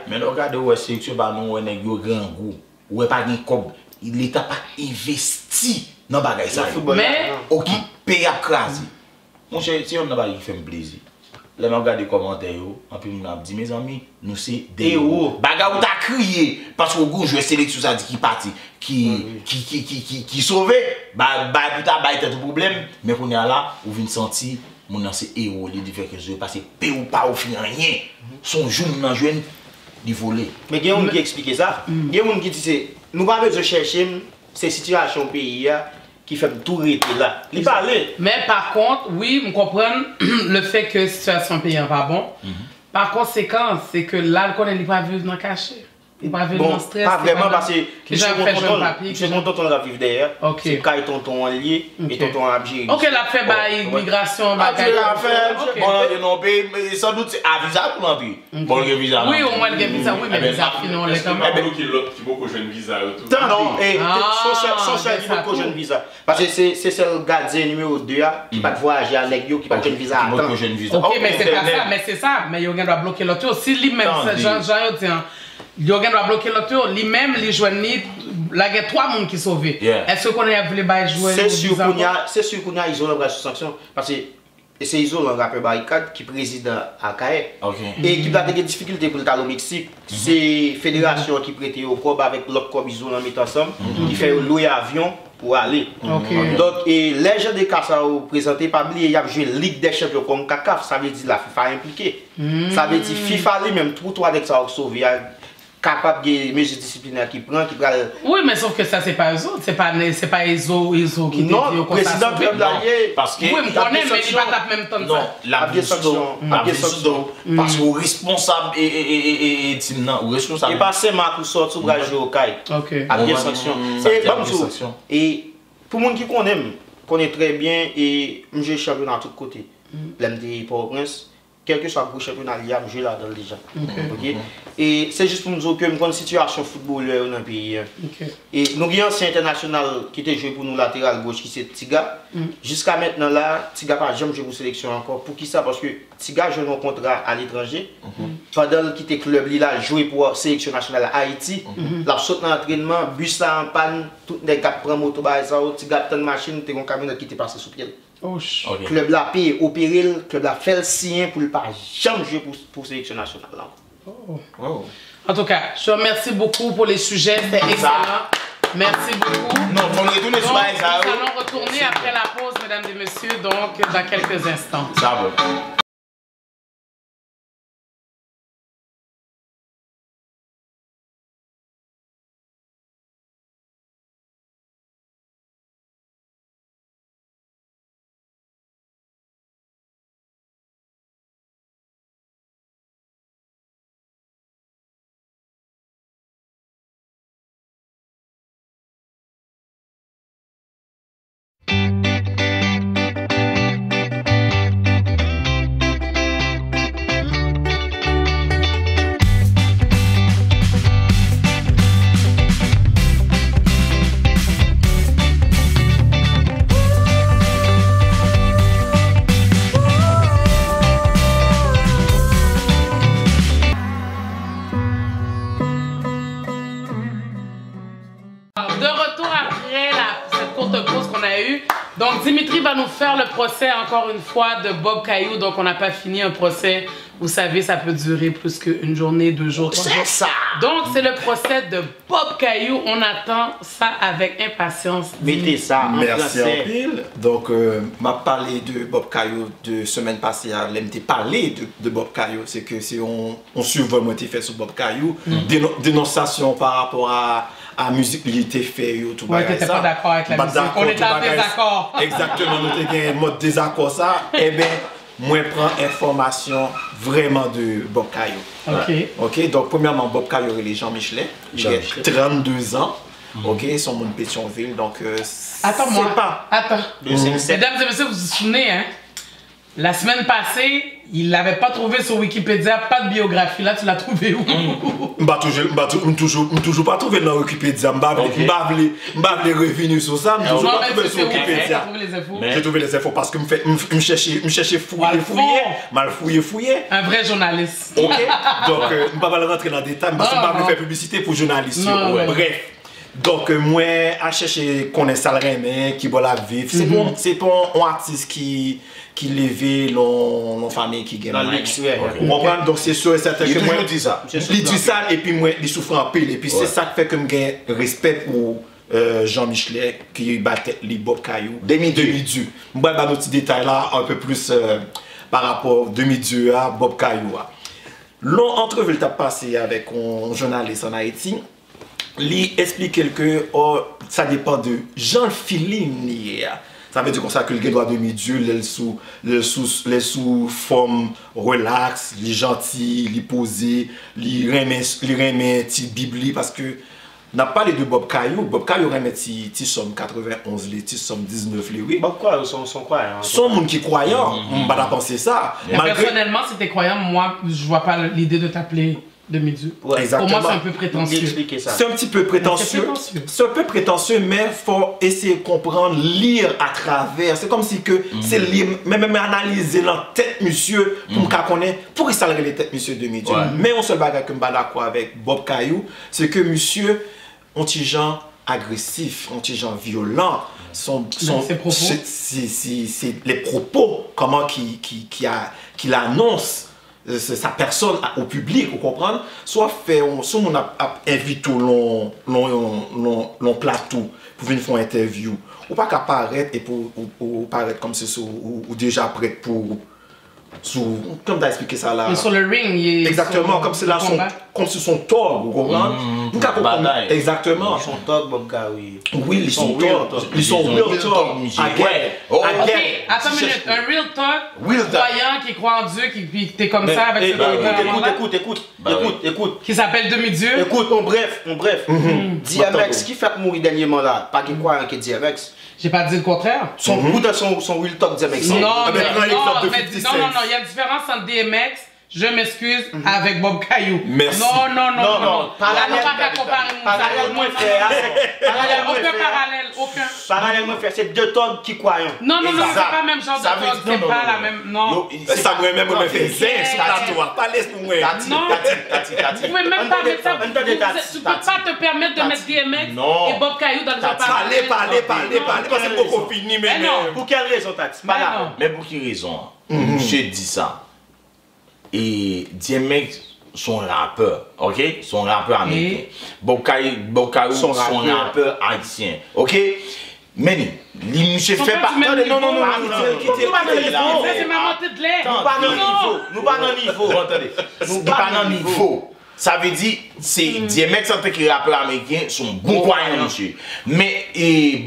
Mais regardez, vous c'est que vous avez un grand goût. Vous n'avez pas de cob. L'État n'a pas investi dans le bagage. Mais, ok, paye à craser. Mon cher, si on n'a pas fait plaisir. Là, je regarde les commentaires, et puis on a dit, mes amis, nous c'est des héros. Bagarre, t'as crié, parce que vous jouez sélection, ça dit qui parti, qui sauvé, bah, plus tard, bah, tout problème, mais qu'on est là, vous venez sentir, mon c'est héros, il dit que je vais passer, paix ou pas, au final, rien. Son jour, nous jouons, il volé. Mais il y a quelqu'un qui explique ça. Il y a quelqu'un qui dit, nous pas besoin de chercher ces situations pays qui fait tout rester là. Il parle. Mais par contre, oui, on comprend le fait que la situation payante pas bon. Par conséquent, c'est que là, on n'est pas vu dans le cachet. Il n'est pas vu dans le stress. Pas vraiment parce que c'est mon tonton va vivre derrière. C'est quand tonton en lié et tonton en Algérie. Ok, la fait immigration. La fait, bon, non, mais sans doute c'est à visa pour l'envie. Bon, le visa. Oui, au moins le visa, oui, mais visa finalement, les temps. Mais qui l'autre qui beaucoup jeune visa tout. Non, et son cher qui beaucoup jeune visa. Parce que c'est le gardien numéro 2 qui va voyager avec lui, qui va jeune visa. Ok, mais c'est pas ça, mais c'est ça. Mais il doit bloquer l'autre. Si lui-même, Jean, Yogan doit bloquer l'autre, lui-même, il joue il y a 3 personnes qui sont sauvés. Est-ce qu'on a voulu jouer? C'est sûr qu'on a isolé la sanction. Parce que c'est isolé un rappeur barricade qui préside à CAE. Et qui a des difficultés pour le Mexique. C'est la fédération qui prête au COB avec l'autre COB isolé en mettant ensemble, qui fait louer avion pour aller. Donc, les gens de Kassa présentés par lui, il y a joué Ligue des Champions comme CACAF, ça veut dire la FIFA impliquée. Ça veut dire FIFA lui-même, tout toi avec ça sauvé. Capable de mesures disciplinaires qui prend, qui prend. Oui, mais sauf que ça, c'est pas eux autres. C'est pas ESO qui dit non, président club d'allié. Parce que. Oui, je connais, mais il va pas même temps. Non, la sanction. Parce que responsable et responsable. Et pas seulement pour sortir pour jouer au CAI. Ok. À bien sanction. Et pour les gens qui connaissent très bien, et j'ai championnat à tous côtés. L'MD Port-au-Prince. Quel que soit le championnat, il y a un jeu là-dedans déjà. Et c'est juste pour nous dire que nous avons une situation footballeur dans le pays. Et nous avons un ancien international qui était joué pour nous latéral gauche, qui c'est Tiga. Jusqu'à maintenant, là, Tiga n'a pas jamais joué pour sélection encore. Pour qui ça? Parce que Tiga joue un contrat à l'étranger. Pendant qu'il était club, il a joué pour la sélection nationale à Haïti. Il a sauté dans l'entraînement, bus en panne, tout le monde prend moto, Tiga a une machine, il y a un camion qui était passé sous pied. Le club l'a payé au péril, le club l'a fait le sien pour ne pas jamais jouer pour la sélection nationale. En tout cas, je vous remercie beaucoup pour les sujets, c'était excellent. Merci beaucoup. Non, on retourne sur nous allons retourner après la pause, mesdames et messieurs, donc dans quelques instants. Ça va. faire le procès encore une fois de Bob Caillou, donc on n'a pas fini un procès. Vous savez, ça peut durer plus qu'une journée, 2 jours. C'est ça! Donc, c'est le procès de Bob Caillou. On attend ça avec impatience. Mettez ça en Merci en français. pile. Donc, m'a parlé de Bob Caillou de semaine passée. L'MT parlé de Bob Caillou. C'est que si on survole moi fait sur Bob Caillou, dénonciation par rapport à musique il était fait tout Ouais, t'étais pas d'accord avec la musique. On était en désaccord. Exactement, nous étions en mode désaccord ça. Eh bien, moi prends information vraiment de Bob Caillou. Ok, donc premièrement Bob Caillou et les Jean Michelet. Il a 32 ans. Ok, ils sont de Pétionville, donc Attends-moi. Attends. Mesdames et messieurs, vous vous souvenez, hein? La semaine passée, il l'avait pas trouvé sur Wikipédia, pas de biographie. Là, tu l'as trouvé où? toujours pas trouvé dans Wikipédia. Je vais revenir sur ça. Je toujours pas trouvé sur Wikipédia. J'ai trouvé les infos parce que je cherchais fouiller. Un vrai journaliste. Ok, donc je ne vais pas rentrer dans les détails parce que je vais faire publicité pour journalistes. Bref. Donc, moi, à chercher connaître ça le remet, qui va la vivre. C'est pas un artiste qui levait l'on famille qui gagne. Vous comprenez? Donc, c'est sûr et certain que moi, dit ça. Il dit ça et puis moi, il souffre en pile. Et puis, c'est ça qui fait que je gagne respect pour Jean Michelet qui battait les Bob Caillou. Demi-dieu. Je vais dans nos petits détails là, un peu plus par rapport demi-dieu à Bob Caillou. L'on entrevue t'a passé avec un journaliste en Haïti. Il explique que ça dépend de Jean-Philippe. Ça veut dire comme ça que le droit demi-dieu, il sous forme relax, il est gentil, il est posé, il remet petite Bible parce que n'a pas les deux Bob Caillou. Bob Caillou remet petit somme 91, les petits somme 19 les oui. Bob Caillou sont croyants. Sont monde qui croyant, on va pas penser ça. Personnellement, si t'es croyant, moi, je vois pas l'idée de t'appeler demi-dieu. Exactement. Pour moi, c'est un peu prétentieux. C'est un petit peu prétentieux. C'est un peu prétentieux, mais il faut essayer de comprendre, lire à travers. C'est comme si que c'est lire, même analyser la tête monsieur pour qu'on connaisse pour il s'allerait les têtes monsieur demi-dieu. Mais on se bagarre comme d'accord avec Bob Caillou, c'est que monsieur un petit gens agressif, un petit gens violent. C'est les propos, comment qu'il annonce sa personne au public, vous comprenez? Soit on a invité l'on plateau pour venir faire une interview, ou pas qu'à paraître et pour paraître comme c'est ou déjà prêt pour comme tu as expliqué ça là. Mais sur le ring, il est exactement, comme c'est là comme sur son tort, vous comprenez? Exactement. Ils sont tort, Bob Caillou. Oui, ils sont tort. Ils sont real talk. Attends une minute, un real talk, croyant qui croit en Dieu, qui t'es comme ça avec ce Écoute. Qui s'appelle demi-dieu. Écoute, on bref. DMX, qui fait mourir dernièrement là? Pas qui croyant que DMX. J'ai pas dit le contraire. Son real talk DMX. Non, il y a une différence entre DMX, je m'excuse, avec Bob Caillou. Merci. Non. Parallèlement fait, c'est deux thugs qui croient. Non, c'est pas le même genre de thug, c'est pas la même. Non. Ça pourrait même me faire zin sur la toile. Pas laisse pour moi. Non. Tu pouvez même pas mettre ça. Tu peux pas te permettre de mettre DMX et Bob Caillou dans le jeu. Parlez. Parce que c'est beaucoup fini, mais non. Pour quelle raison, Tati? Mais pour quelle raison? Je dis ça. Et DMX, son rappeur, ok? Son rappeur américain. Bob Caillou, son rappeur haïtien, ok? Mais, monsieur fait pas. Non. C'est ma montée de lait. Nous pas dans le niveau. Attendez. Nous pas dans le niveau. Ça veut dire, c'est DMX en tant que rappeur américain, sont bons croyants, monsieur. Mais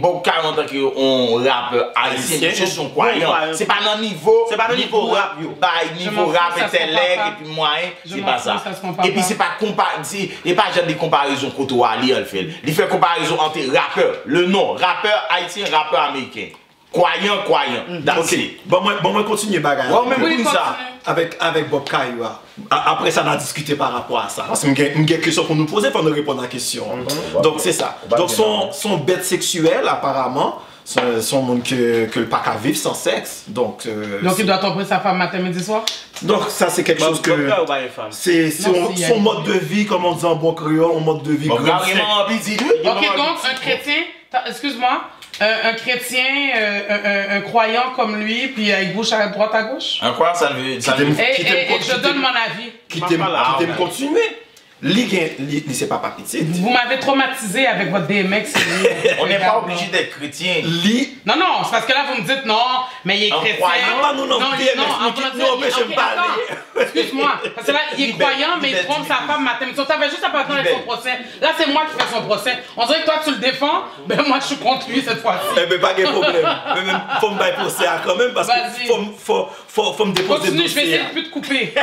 Bob Caillou en tant que rappeur haïtien, monsieur, sont croyants. C'est pas dans le niveau. C'est pas dans le niveau rap, yo. Niveau rap, intellect, et puis moyen, c'est pas ça. Et puis c'est pas genre des comparaisons qu'on doit lire, il fait comparaison entre rappeur, le nom, rappeur haïtien, rappeur américain. Croyant. Ok. Bon, moi continue bagarre. Oui, ça avec Bob Caillou. Après ça, on a discuté par rapport à ça. Parce que j'ai une question pour nous poser pour nous répondre à la question. Donc c'est ça. Donc son bête sexuelle apparemment, son monde que le pas qu'à vivre sans sexe. Donc il doit tromper sa femme matin, midi, soir. Donc ça c'est quelque chose que c'est son mode de vie, comme on dit en bon créole, un mode de vie. Ok, donc un chrétien, excuse-moi. un chrétien, un croyant comme lui, puis il bouge à droite à gauche? Un croyant, ça veut dire. Et je donne mon avis. Qui t'aime continuer. C'est pas petit. Vous m'avez traumatisé avec votre DMX. On n'est pas obligé d'être chrétien. Non, non, c'est parce que là vous me dites non, mais il est chrétien. Nous empêchons de parler. Excuse-moi, parce que là il est croyant, mais il trompe sa femme matin. Mais ça avait juste à partir avec son procès. Là c'est moi qui fais son procès. On dirait que toi tu le défends, ben moi je suis contre lui cette fois-ci. Eh ben pas de problème. Mais même faut me bailler procès quand même parce que faut me déposer. Continue, je vais essayer de plus te couper.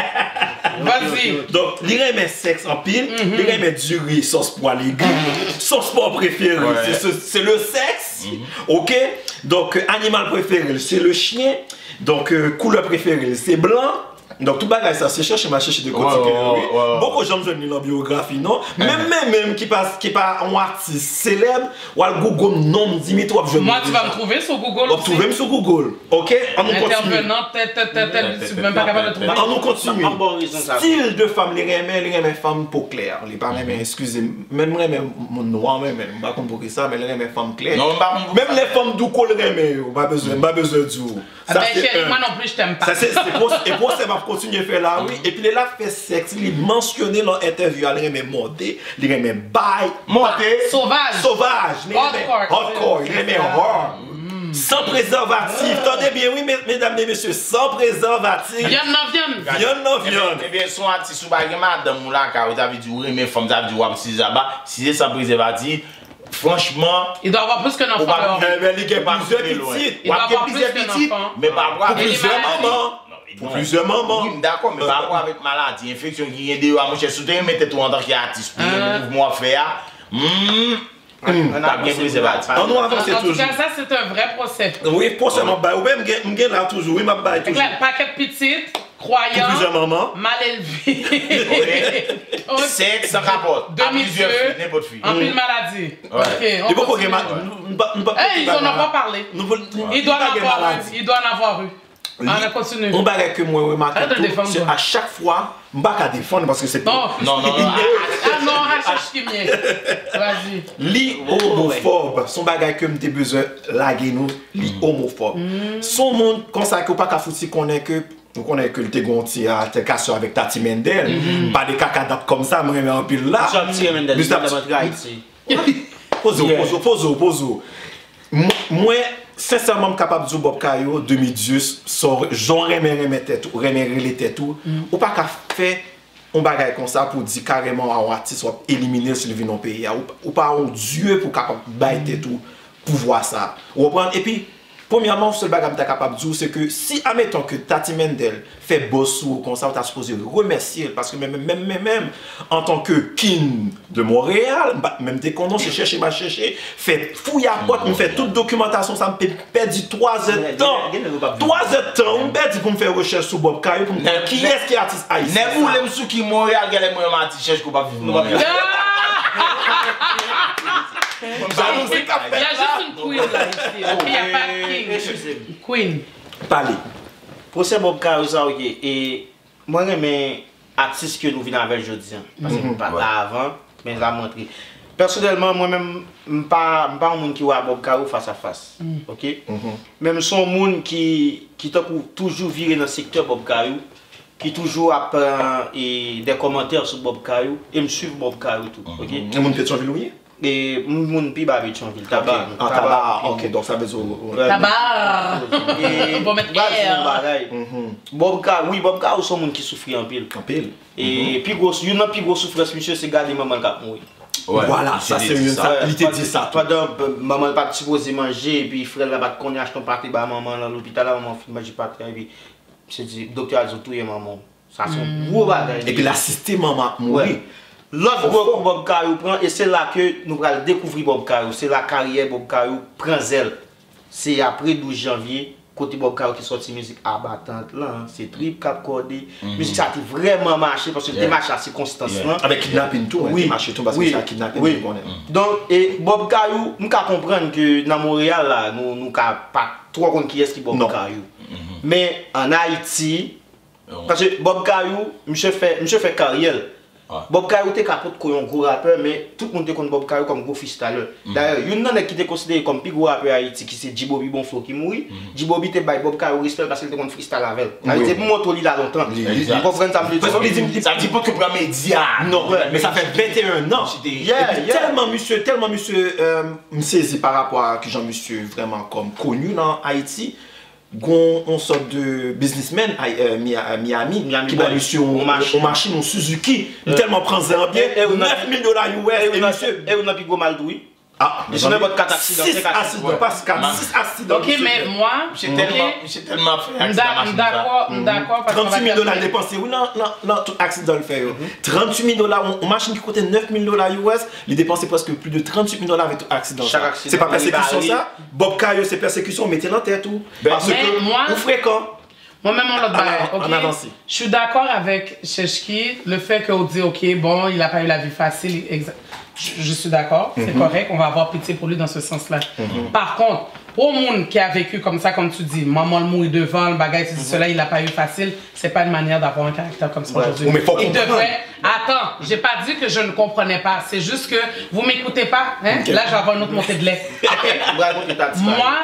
Vas-y. Donc, il remet sexe en pile, il remet du riz, sauce poêle aiguë, son sport préféré, c'est le sexe, ok? Donc, animal préféré, c'est le chien, donc, couleur préférée, c'est blanc. Donc tout bagage ça c'est chercher de côté beaucoup de gens me donnent la biographie non même qui pas un artiste célèbre ou al Google nom Dimitri moi tu vas me trouver sur Google aussi trouver sur Google OK on nous continue intervenant tu suis même pas capable de trouver on nous continue style de femme les remet femme peau claire les pas même excusez même mon noir même pas comprendre ça mais les remet femme claire même les femmes d'où col remet pas besoin du ça c'est moi non plus je t'aime pas ça c'est pour ça continuer à faire là, oui. Et puis, il a fait sexe, il mentionné dans l'interview, il remet monter, il remet bail, monter. Sauvage. Hardcore, il remet hard. Sans préservatif. Attendez bien, oui, mesdames et messieurs, sans préservatif. Viande. Eh bien, son artiste, madame, là, car vous avez dit, oui, mais femme, vous avez dit, si c'est sans préservatif, franchement, il doit avoir plus qu'un enfant. Il y a plusieurs petites. Il doit avoir plus qu'un enfant. Mais pas pour plusieurs mamans. Pour plusieurs moments. Oui, d'accord, mais par rapport avec maladie, infection qui est dehors, moi je souhaite mettre tout en tant qu'artiste pour le mouvement faire. T'as bien préservatif. On nous avance toujours. En tout cas, ça c'est un vrai procès. Oui, procès m'a bail. Ou même m'gain là toujours, oui m'a bail toujours. Paquet petite, croyant, plusieurs mamans, mal élevé. Sexe sans rapport. Demi-dieu, n'importe fille. en pile maladie. OK. Et pourquoi ils en ont pas parlé. Il doit en avoir eu. On continue. On va que moi remarquer à chaque fois, on va pas défendre parce que c'est non. Non, cherche qui vient. Vas-y. Li homophobe, son bagage que m'te besoin laguer nous, li homophobe. Son monde comme ça que pas ka fouti connaît que le te gonti à te casse avec Tati Mendel, pas des cacadap comme ça, me remet en pile là. Tati Mendel, c'est la ici. Pose. Moi sincèrement capable de dire Bob Kayo 2010 sort j'aurais remet tête tout ou pas qu'à faire un bagage comme ça pour dire carrément à un artiste soit éliminer s'il vient dans pays ou pas un dieu pour capable bailler tout pour voir ça ou prendre et puis premièrement ce bagage est capable de dire c'est que si admettons que Tati Mendel fait bossou comme ça on t'a supposé remercier parce que même en tant que king de Montréal même dès qu'on se chercher fait fouille à porte me fait toute documentation ça me perd 3 heures de temps on perd pour me faire recherche sur Bob Kayo pour me dire qui est-ce qui est artiste haïtien ne vous l'aime sous qui Montréal gars moi m'a cherche qu'on pas vivre il y a juste une queen là ici. Il n'y a pas de king. Queen. Parlez. Pour ce Bob Kayo ça ok et moi j'aime artiste que nous venons avec aujourd'hui parce que pas là avant mais ça montre. Personnellement moi-même pas un monde qui voit Bob Kayo face à face. OK? Même son monde qui toujours viré dans le secteur Bob Kayo qui toujours apprend des commentaires sur Bob Kayo et me suivre Bob Kayo tout. OK? Le monde de Chonville et mon pi ba Pétionville tabac OK donc ça veut dire tabac et bon mettre Bob Kayo son monde qui souffre en pile et puis gros souffrance monsieur c'est garder maman cap mourir. Voilà, ça c'est ça. Il te dit ça. Toi maman pas supposé manger et puis frère là pas connait acheter parti ba maman dans l'hôpital là maman fin manger parti et puis c'est dit docteur a dit tout maman ça son gros bagage et puis l'assister maman mourir. L'autre gros Bob Kayo prend et c'est là que nous allons découvrir Bob Kayo, c'est la carrière Bob Kayo prend zèle. C'est après 12 janvier côté Bob Kayo qui sorti musique abattante là, c'est trip cap cordé. Musique ça a vraiment marché parce que c'était marché à circonstance là avec kidnapping tout, oui, marché tout parce que ça kidnapping oui. Donc et Bob Kayo, nous ca comprendre que dans Montréal là, nous ca pas trop connait qui est qui Bob Kayo. Mais en Haïti parce que Bob Kayo, monsieur fait carrière Bob Kayo était capable de un gros rappeur, mais tout le monde connaît Bob Kayo comme gros freestyler. D'ailleurs, il y en a qui était considéré comme plus gros rappeur Haïti, qui c'est Djibobi Bonflo qui mourit. Djibobi était by Bob Kayo respect parce qu'il était comme freestyle avec. Il était pour montrer là longtemps. Vous comprenez ça? Ça dit pas que pour les médias. Non, mais ça fait 21 ans. Tellement monsieur me saisit par rapport à que Jean-Monsieur vraiment comme connu dans Haïti. On sort de businessman à Miami qui va monsieur au machine, au Suzuki. Tellement prendre un bien, $9,000 US. Et monsieur, et on a plus gros mal doué. Ah, je n'ai pas de 4 accidents. 6 accidents, pas 4, 6 accidents. Ok, mais moi, j'ai tellement fait d'accord. $38,000 dépensés. Oui, non, tout accident le fait. $38,000, une machine qui coûtait $9,000 US, il dépensait presque plus de $38,000 avec tout accident. C'est pas persécution ça. Bob Kayo, c'est persécution, mettez la tête tout. Parce que vous fréquent. Moi-même, on l'a dit. Je suis d'accord avec Cheshki, le fait qu'on dit, ok, bon, il n'a pas eu la vie facile. Je suis d'accord, c'est correct, on va avoir pitié pour lui dans ce sens-là. Par contre, pour le monde qui a vécu comme ça, comme tu dis, maman le mouille devant, le bagage, cela, il n'a pas eu facile, c'est pas une manière d'avoir un caractère comme ça aujourd'hui. Il devrait. Attends, j'ai pas dit que je ne comprenais pas, c'est juste que vous m'écoutez pas, hein? Là, je vais avoir une autre montée de lait. Moi,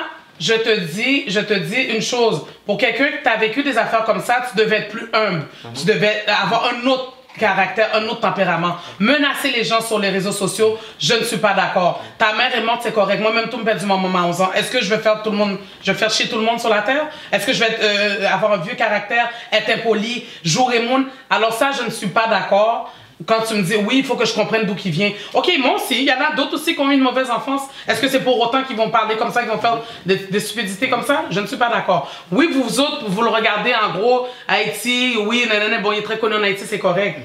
je te dis une chose. Pour quelqu'un qui a vécu des affaires comme ça, tu devais être plus humble. Tu devais avoir un autre caractère, un autre tempérament. Menacer les gens sur les réseaux sociaux, je ne suis pas d'accord. Ta mère est morte, c'est correct. Moi-même, tout me perdu ma maman à 11 ans. Est-ce que je vais faire chier tout le monde sur la terre? Est-ce que je vais avoir un vieux caractère, être impoli, jouer monde? Alors ça, je ne suis pas d'accord. Quand tu me dis, oui, il faut que je comprenne d'où il vient. Ok, moi aussi, il y en a d'autres aussi qui ont eu une mauvaise enfance. Est-ce que c'est pour autant qu'ils vont parler comme ça, qu'ils vont faire des stupidités comme ça? Je ne suis pas d'accord. Oui, vous autres, vous le regardez en gros, Haïti, oui, nanana, bon, il est très connu en Haïti, c'est correct.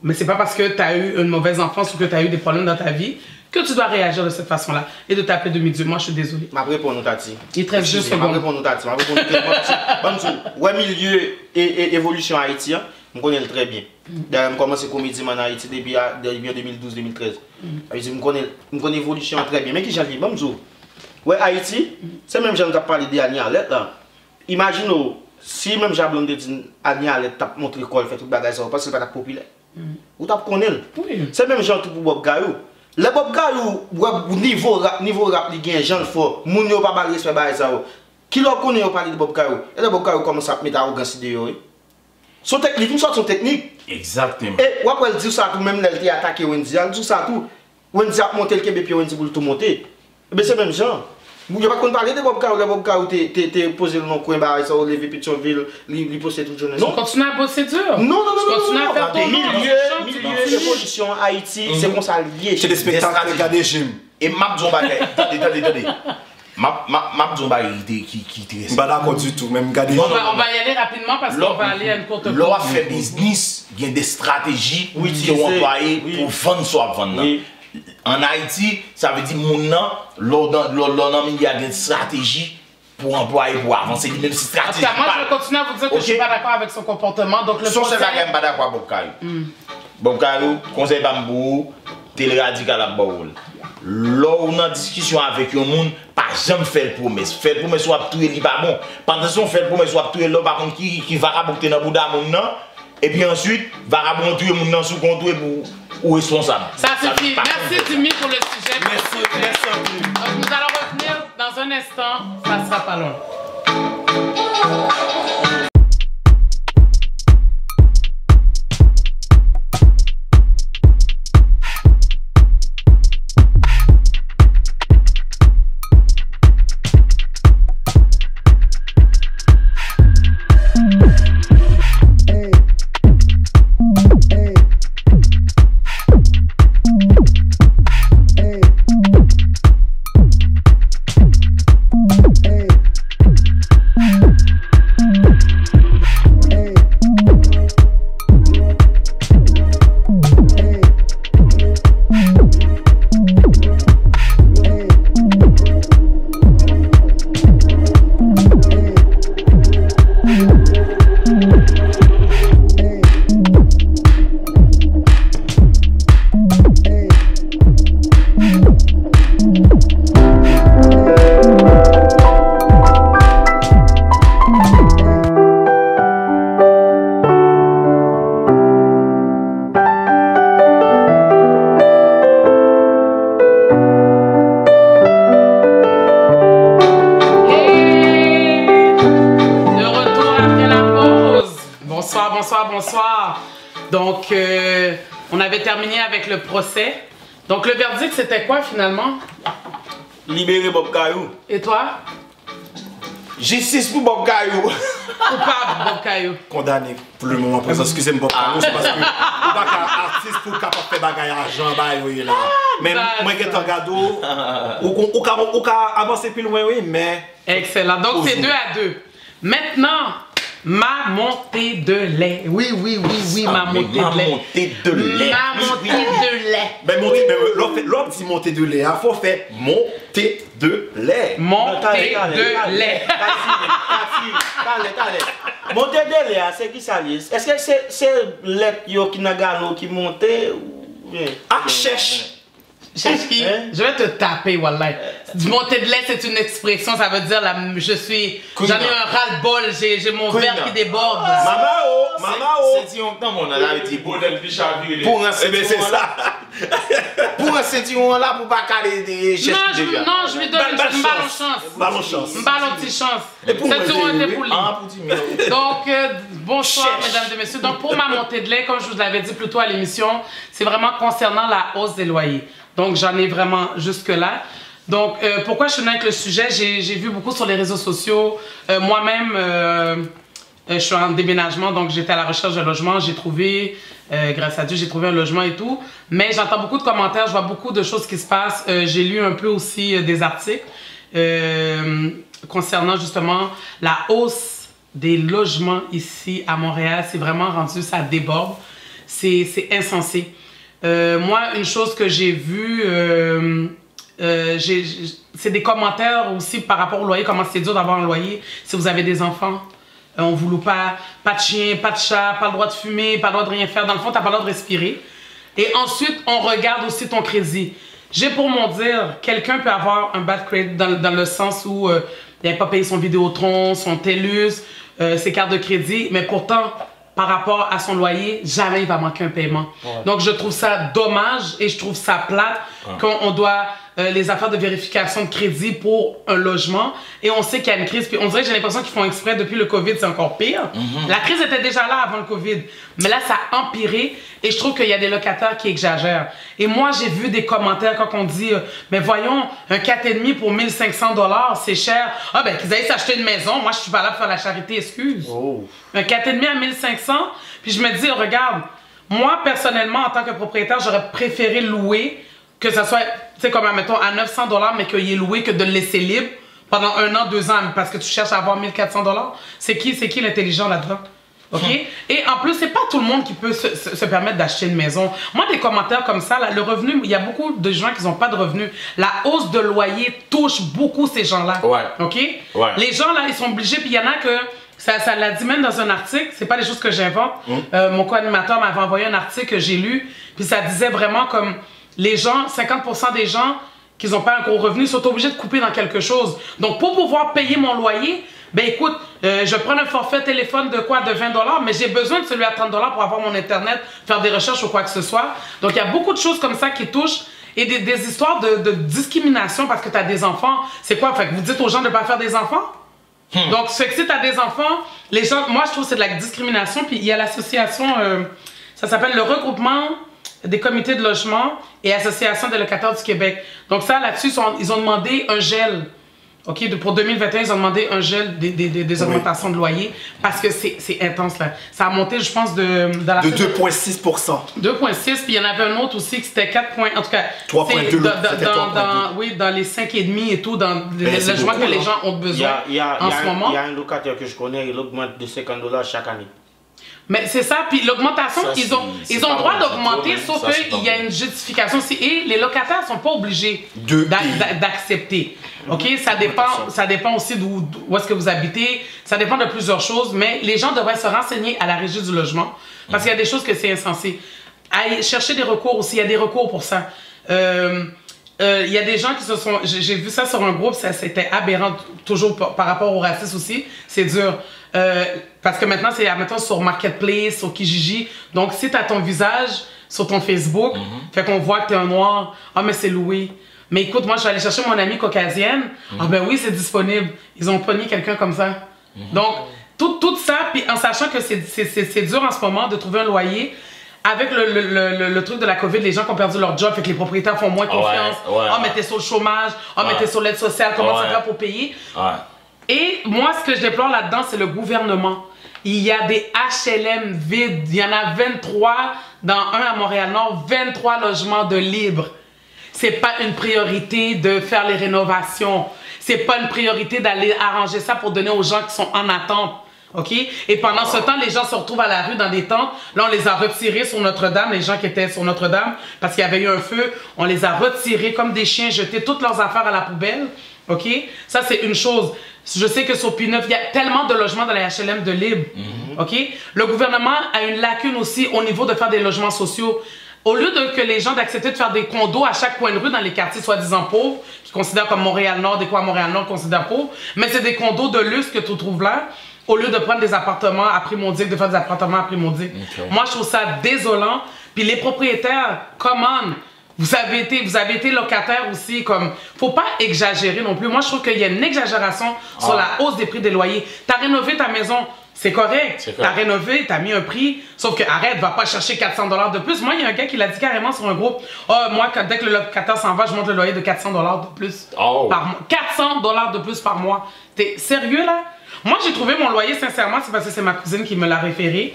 Mais c'est pas parce que tu as eu une mauvaise enfance ou que tu as eu des problèmes dans ta vie que tu dois réagir de cette façon-là et de t'appeler demi-dieu. Moi, je suis désolé. Ma réponse nous Tati. Il te reste juste ma réponse nous Tati. Ouais, milieu et évolution Haïti, je connais très bien. D'ailleurs, je commence à comédie en Haïti depuis 2012-2013. Je connais l'évolution très bien. Mais qui j'en dis, ouais, Haïti, c'est même j'en ai parlé d'Annie Alette là. Imagine, si même j'avais dit Annie Alette t'a montré quoi, fait tout le bagage, parce que c'est pas populaire. Ou t'as connu. C'est même genre tout pour Bob Kayo. Le Bob Kayo, niveau rap, il y a un genre fort. Moun yo pas parler sur bagage ça. Qui l'a connu au parler de Bob Kayo? Et le Bob Kayo commence à mettre arrogance de son technique, une sorte son technique. Exactement. Et ou après dire ça tout même elle dit attaquer Wendy, elle dit ça tout. Wendy a monté le Québec puis Wendy pour tout monter. Mais c'est même genre. Vous n'avez pas parler de Bob Kayo, le Bob Kayo t'es posé le nom coin barre ça lever Pétionville, li poster toute journée. Non, continue à bosser dur. Non, continue à faire ton milieu évolution Haïti, c'est comme ça lié. C'est des spectacles regardez Jim. Et map Zombagay. Attendez. Map Zombagay qui te pas d'accord du tout, même garder. On va y aller rapidement parce qu'on va aller à une courte pause. L'on fait business, il y a des stratégies qui ont employées pour vendre soit vendre. En Haïti, ça veut dire mon il y a des stratégies pour employer, pour avancer. Même si stratégie. Moi, je vais continuer à vous dire que je ne suis pas d'accord avec son comportement. Donc, le conseil. Je ne pas d'accord avec Bob Kayo. Bob Kayo, conseil Bambou, télé radical à Baoul. Là, on a une discussion avec un monde, pas jamais faire le promesse. Faire le promesse, soit tout est pas bon. Pendant ce temps, faire le promesse, soit tout est là, par contre, qui va rabouter dans le Bouddha, et puis ensuite, va rabouter le monde sous contrôle ou responsable. Ça suffit. Merci Jimmy pour le sujet. Merci. Donc nous allons revenir dans un instant. Ça sera pas long. Bonsoir, bonsoir, bonsoir. Donc, on avait terminé avec le procès. Donc, le verdict, c'était quoi finalement? Libérer Bob Caillou. Et toi? Justice pour Bob Caillou. Coupable, Bob Caillou. Condamné pour le moment présent. Excusez-moi, Bob Caillou, c'est parce que on pas qu'un artiste pour capable faire bagaille argent, là. Mais moi, qui regarde, ou avancer plus loin, oui, mais. Excellent. Donc, c'est 2-2. Maintenant, ma montée de lait. Oui, ma montée de lait. Ma montée de lait. Ma montée de lait. Mais l'homme dit montée de lait. Il faut faire montée de lait. Montée de lait. Montée de lait, c'est qui ça? Est-ce que c'est lait qui n'a gagné qui monte ou bien? Ah, cherche. Cherche qui? Je vais te taper, wallah. Monter de lait, c'est une expression, ça veut dire j'en ai un ras-le-bol, j'ai mon verre qui déborde. C'est dit on on a dit pour un pour un ceinturon là pour pas caler des chefs. Non, je lui donne une ballon chance. Une ballon petite chance. Ceinturon était pour lui. Donc, bonsoir mesdames et messieurs. Donc, pour ma montée de lait, comme je vous l'avais dit plus tôt à l'émission, c'est vraiment concernant la hausse des loyers. Donc, j'en ai vraiment jusque-là. Donc, pourquoi je suis venue avec le sujet? J'ai vu beaucoup sur les réseaux sociaux. Moi-même, je suis en déménagement, donc j'étais à la recherche d'un logement. J'ai trouvé, grâce à Dieu, j'ai trouvé un logement et tout. Mais j'entends beaucoup de commentaires, je vois beaucoup de choses qui se passent. J'ai lu un peu aussi des articles concernant justement la hausse des logements ici à Montréal. C'est vraiment rendu, ça déborde. C'est insensé. Moi, une chose que j'ai vue, c'est des commentaires aussi par rapport au loyer, comment c'est dur d'avoir un loyer si vous avez des enfants. On vous loue pas de chien, pas de chat, pas le droit de fumer, pas le droit de rien faire. Dans le fond, tu n'as pas le droit de respirer. Et ensuite, on regarde aussi ton crédit. J'ai pour mon dire, quelqu'un peut avoir un bad credit dans le sens où il n'avait pas payé son Vidéotron, son TELUS, ses cartes de crédit, mais pourtant, par rapport à son loyer, jamais il va manquer un paiement. Ouais. Donc, je trouve ça dommage et je trouve ça plate qu'on doit les affaires de vérification de crédit pour un logement et on sait qu'il y a une crise. Puis on dirait que j'ai l'impression qu'ils font exprès depuis le COVID, c'est encore pire. La crise était déjà là avant le COVID, mais là, ça a empiré et je trouve qu'il y a des locataires qui exagèrent. Et moi, j'ai vu des commentaires quand on dit mais voyons, un 4,5 pour 1500 $, c'est cher. Ah ben, qu'ils aillent s'acheter une maison. Moi, je suis pas là pour faire la charité, excuse. Un 4,5 à 1500. Puis je me dis, regarde, moi, personnellement, en tant que propriétaire, j'aurais préféré louer, que ça soit, tu sais, comme, admettons, à 900 $, mais qu'il y ait loué que de le laisser libre pendant 1 an, 2 ans, parce que tu cherches à avoir 1400 $. C'est qui l'intelligent là-dedans? OK? Et en plus, c'est pas tout le monde qui peut se permettre d'acheter une maison. Moi, des commentaires comme ça, là, le revenu, il y a beaucoup de gens qui n'ont pas de revenus. La hausse de loyer touche beaucoup ces gens-là. Ouais. OK? Ouais. Les gens, là, ils sont obligés, puis il y en a que... Ça l'a dit même dans un article, c'est pas des choses que j'invente. Mon co-animateur m'avait envoyé un article que j'ai lu, puis ça disait vraiment comme les gens, 50% des gens qui n'ont pas un gros revenu sont obligés de couper dans quelque chose. Donc pour pouvoir payer mon loyer, ben écoute, je prends un forfait téléphone de quoi? De 20 $, mais j'ai besoin de celui à 30 $ pour avoir mon internet, faire des recherches ou quoi que ce soit. Donc il y a beaucoup de choses comme ça qui touchent. Et des histoires de discrimination parce que tu as des enfants. C'est quoi? Fait que vous dites aux gens de ne pas faire des enfants? Donc, c'est que si tu as des enfants, les gens, moi je trouve que c'est de la discrimination. Puis il y a l'association, ça s'appelle le regroupement des comités de logement et association des locataires du Québec. Donc ça, là-dessus, ils ont demandé un gel. OK, pour 2021, ils ont demandé un gel des augmentations de loyer parce que c'est intense là. Ça a monté, je pense, de 2,6%. 2,6, puis il y en avait un autre aussi qui c'était 4 points, en tout cas 3,2. Oui, dans les 5,5 et tout, dans les logements que les gens ont besoin en ce moment. Il y a un locataire que je connais, il augmente de 50 $ chaque année. Mais c'est ça, puis l'augmentation, ils ont le droit d'augmenter, sauf qu'il y a une justification aussi. Et les locataires ne sont pas obligés d'accepter. OK? Ça dépend aussi d'où est-ce que vous habitez. Ça dépend de plusieurs choses, mais les gens devraient se renseigner à la régie du logement parce qu'il y a des choses que c'est insensé. Aller chercher des recours aussi, il y a des recours pour ça. Il y a des gens qui se sont... J'ai vu ça sur un groupe, c'était aberrant, toujours par rapport au racisme aussi. C'est dur. Parce que maintenant, c'est, admettons, sur Marketplace, sur Kijiji. Donc, si tu as ton visage sur ton Facebook, fait qu'on voit que tu es un noir, ah, mais c'est loué. Mais écoute, moi, je vais aller chercher mon amie caucasienne. Ah, ben oui, c'est disponible. Ils ont pogné quelqu'un comme ça. Donc, tout ça, puis en sachant que c'est dur en ce moment de trouver un loyer. Avec le truc de la COVID, les gens qui ont perdu leur job, fait que les propriétaires font moins confiance. Mais t'es sur le chômage, mais t'es sur l'aide sociale, comment ça fait pour payer? Et moi, ce que je déplore là-dedans, c'est le gouvernement. Il y a des HLM vides. Il y en a 23 dans un à Montréal-Nord, 23 logements de libre. C'est pas une priorité de faire les rénovations. C'est pas une priorité d'aller arranger ça pour donner aux gens qui sont en attente. OK? Et pendant ce temps, les gens se retrouvent à la rue dans des tentes. Là, on les a retirés sur Notre-Dame, les gens qui étaient sur Notre-Dame, parce qu'il y avait eu un feu. On les a retirés comme des chiens, jetés toutes leurs affaires à la poubelle. OK? Ça, c'est une chose. Je sais que sur P9, il y a tellement de logements dans les HLM de libre. OK? Le gouvernement a une lacune aussi au niveau de faire des logements sociaux. Au lieu que les gens d'accepter de faire des condos à chaque coin de rue dans les quartiers soi-disant pauvres, qui considèrent comme Montréal-Nord, des quoi Montréal-Nord considèrent pauvres, mais c'est des condos de luxe que tu trouves là, au lieu de prendre des appartements à prix modique, de faire des appartements à prix modique. Moi, je trouve ça désolant. Puis les propriétaires, comment vous avez été locataire aussi, comme, faut pas exagérer non plus. Moi, je trouve qu'il y a une exagération sur la hausse des prix des loyers. T'as rénové ta maison, c'est correct. T'as rénové, t'as mis un prix, sauf que arrête, va pas chercher 400 $ de plus. Moi, il y a un gars qui l'a dit carrément sur un groupe. Moi, dès que le locataire s'en va, je monte le loyer de 400 $ de plus par mois. 400 $ de plus par mois. T'es sérieux là? Moi, j'ai trouvé mon loyer, sincèrement, c'est parce que c'est ma cousine qui me l'a référé.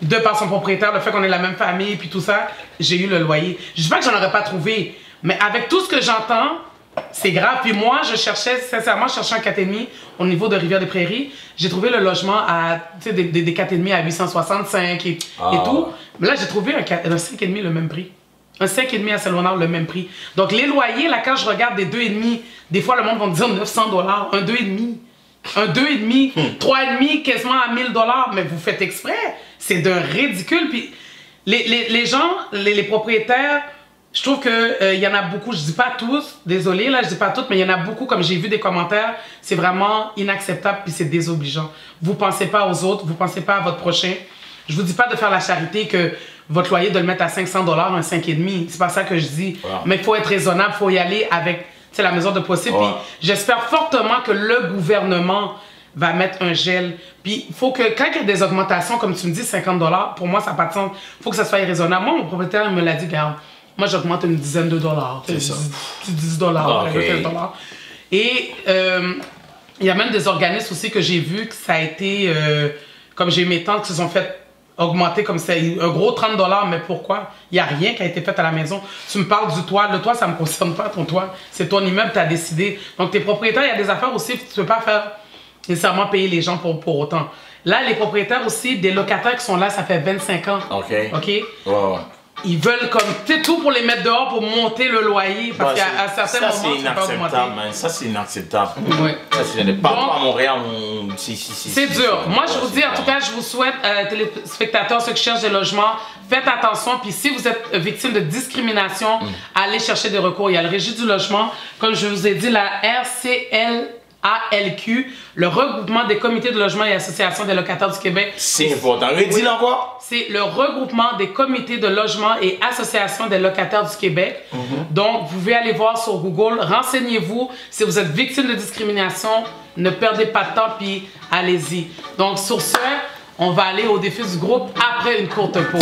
De par son propriétaire, le fait qu'on est la même famille, puis tout ça, j'ai eu le loyer. Je dis pas que j'en aurais pas trouvé, mais avec tout ce que j'entends, c'est grave. Puis moi, sincèrement, je cherchais un 4,5 au niveau de Rivière-des-Prairies. J'ai trouvé le logement à, tu sais, des 4,5 à 865 et tout. Mais là, j'ai trouvé un 5,5 le même prix. Un 5,5 à Saint-Léonard, le même prix. Donc, les loyers, là, quand je regarde des 2,5, des fois, le monde va me dire 900 $, un 2,5. Un 2,5, 3,5, quasiment à 1000 $, mais vous faites exprès. C'est d'un ridicule. Puis les gens, les propriétaires, je trouve qu'il y en a beaucoup, je dis pas tous, désolé, là, je dis pas toutes, mais il y en a beaucoup, comme j'ai vu des commentaires, c'est vraiment inacceptable puis c'est désobligeant. Vous pensez pas aux autres, vous pensez pas à votre prochain. Je vous dis pas de faire la charité que votre loyer de le mettre à 500 $, un 5,5, c'est pas ça que je dis. Mais il faut être raisonnable, il faut y aller avec la mesure de possible. Puis j'espère fortement que le gouvernement va mettre un gel. Puis il faut que, quand il y a des augmentations, comme tu me dis, 50 $, pour moi, ça n'a pas de sens. Il faut que ça soit raisonnable. Moi, mon propriétaire me l'a dit, regarde, moi, j'augmente une dizaine de dollars. C'est ça. 10 $, 15 $. Et il y a même des organismes aussi que j'ai vu que ça a été, comme j'ai eu mes tantes qui se sont fait augmenter comme ça, un gros 30 $, mais pourquoi? Il n'y a rien qui a été fait à la maison. Tu me parles du toit. Le toit, ça ne me concerne pas, ton toit. C'est ton immeuble, tu as décidé. Donc, tes propriétaires, il y a des affaires aussi que tu ne peux pas faire nécessairement payer les gens pour autant. Là, les propriétaires aussi, des locataires qui sont là, ça fait 25 ans. OK? Ils veulent comme tout pour les mettre dehors pour monter le loyer. Parce qu'à certains moments, c'est inacceptable, man. Ça, c'est inacceptable. Ça, c'est partout à Montréal. C'est dur. Moi, je vous dis, en tout cas, je vous souhaite, téléspectateurs, ceux qui cherchent des logements, faites attention. Puis si vous êtes victime de discrimination, allez chercher des recours. Il y a le Régie du logement. Comme je vous ai dit, la RCLALQ, le regroupement des comités de logement et associations des locataires du Québec. C'est important. Redis-le encore. C'est le regroupement des comités de logement et associations des locataires du Québec. Donc, vous pouvez aller voir sur Google. Renseignez-vous. Si vous êtes victime de discrimination, ne perdez pas de temps, puis allez-y. Donc, sur ce, on va aller au défi du groupe après une courte pause.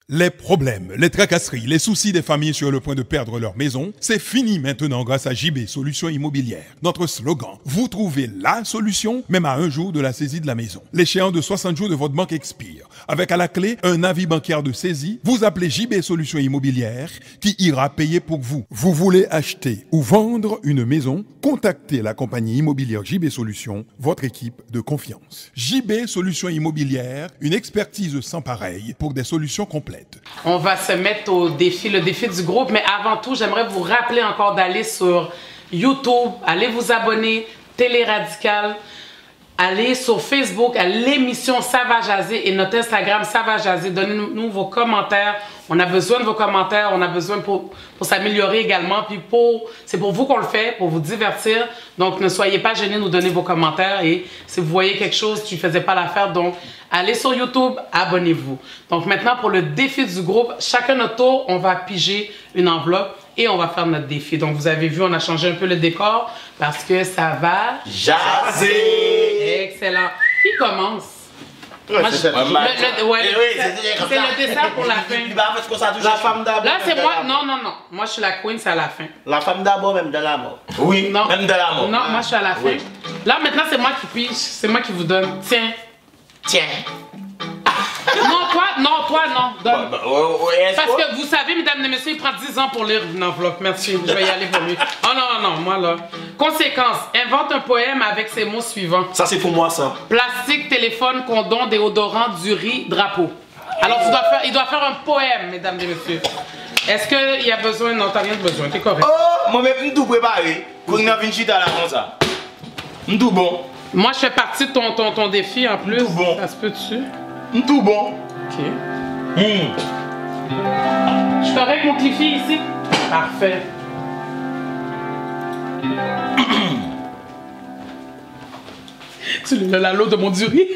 Les problèmes, les tracasseries, les soucis des familles sur le point de perdre leur maison, c'est fini maintenant grâce à JB Solutions Immobilières. Notre slogan, vous trouvez la solution, même à un jour de la saisie de la maison. L'échéance de 60 jours de votre banque expire. Avec à la clé un avis bancaire de saisie, vous appelez JB Solutions Immobilières qui ira payer pour vous. Vous voulez acheter ou vendre une maison? Contactez la compagnie immobilière JB Solutions, votre équipe de confiance. JB Solutions Immobilières, une expertise sans pareil pour des solutions complètes. On va se mettre au défi, le défi du groupe, mais avant tout, j'aimerais vous rappeler encore d'aller sur YouTube, allez vous abonner, Télé Radical, allez sur Facebook à l'émission Ça va jaser et notre Instagram Ça va jaser. Donnez-nous vos commentaires. On a besoin de vos commentaires. On a besoin pour s'améliorer également. Puis c'est pour vous qu'on le fait, pour vous divertir. Donc, ne soyez pas gênés de nous donner vos commentaires. Et si vous voyez quelque chose qui ne faisait pas l'affaire, donc allez sur YouTube, abonnez-vous. Donc maintenant, pour le défi du groupe, chacun notre tour, on va piger une enveloppe. et on va faire notre défi. Donc vous avez vu, on a changé un peu le décor parce que ça va jaser. Excellent. Qui commence? Ouais, Moi, c'est le dessert pour la fin. La femme d'abord. Là, c'est moi. Non. Moi, je suis la queen, c'est à la fin. La femme d'abord, même dans la mort. Oui, Non. même de la mort. Non, moi, je suis à la fin. Oui. Là, maintenant, c'est moi qui pige. C'est moi qui vous donne. Tiens. Non, toi, non. Donne. Parce que vous savez, mesdames et messieurs, il prend 10 ans pour lire une enveloppe. Merci, je vais y aller pour lui. Oh non, moi là. Conséquence, invente un poème avec ces mots suivants. Ça, c'est pour moi, ça. Plastique, téléphone, condom, déodorant, du riz, drapeau. Alors, il doit faire un poème, mesdames et messieurs. Est-ce qu'il y a besoin? Non, t'as rien de besoin, t'es correct. Oh, moi-même, je suis tout préparé. Pour une Vinchita là, comme ça. Je suis tout bon. Moi, je fais partie de ton défi en plus. Tout bon. Ça se peut-tu? Je suis tout bon. Ok. Je suis correct, mon Cliffy, ici? Parfait. Tu le lalo de mon durée?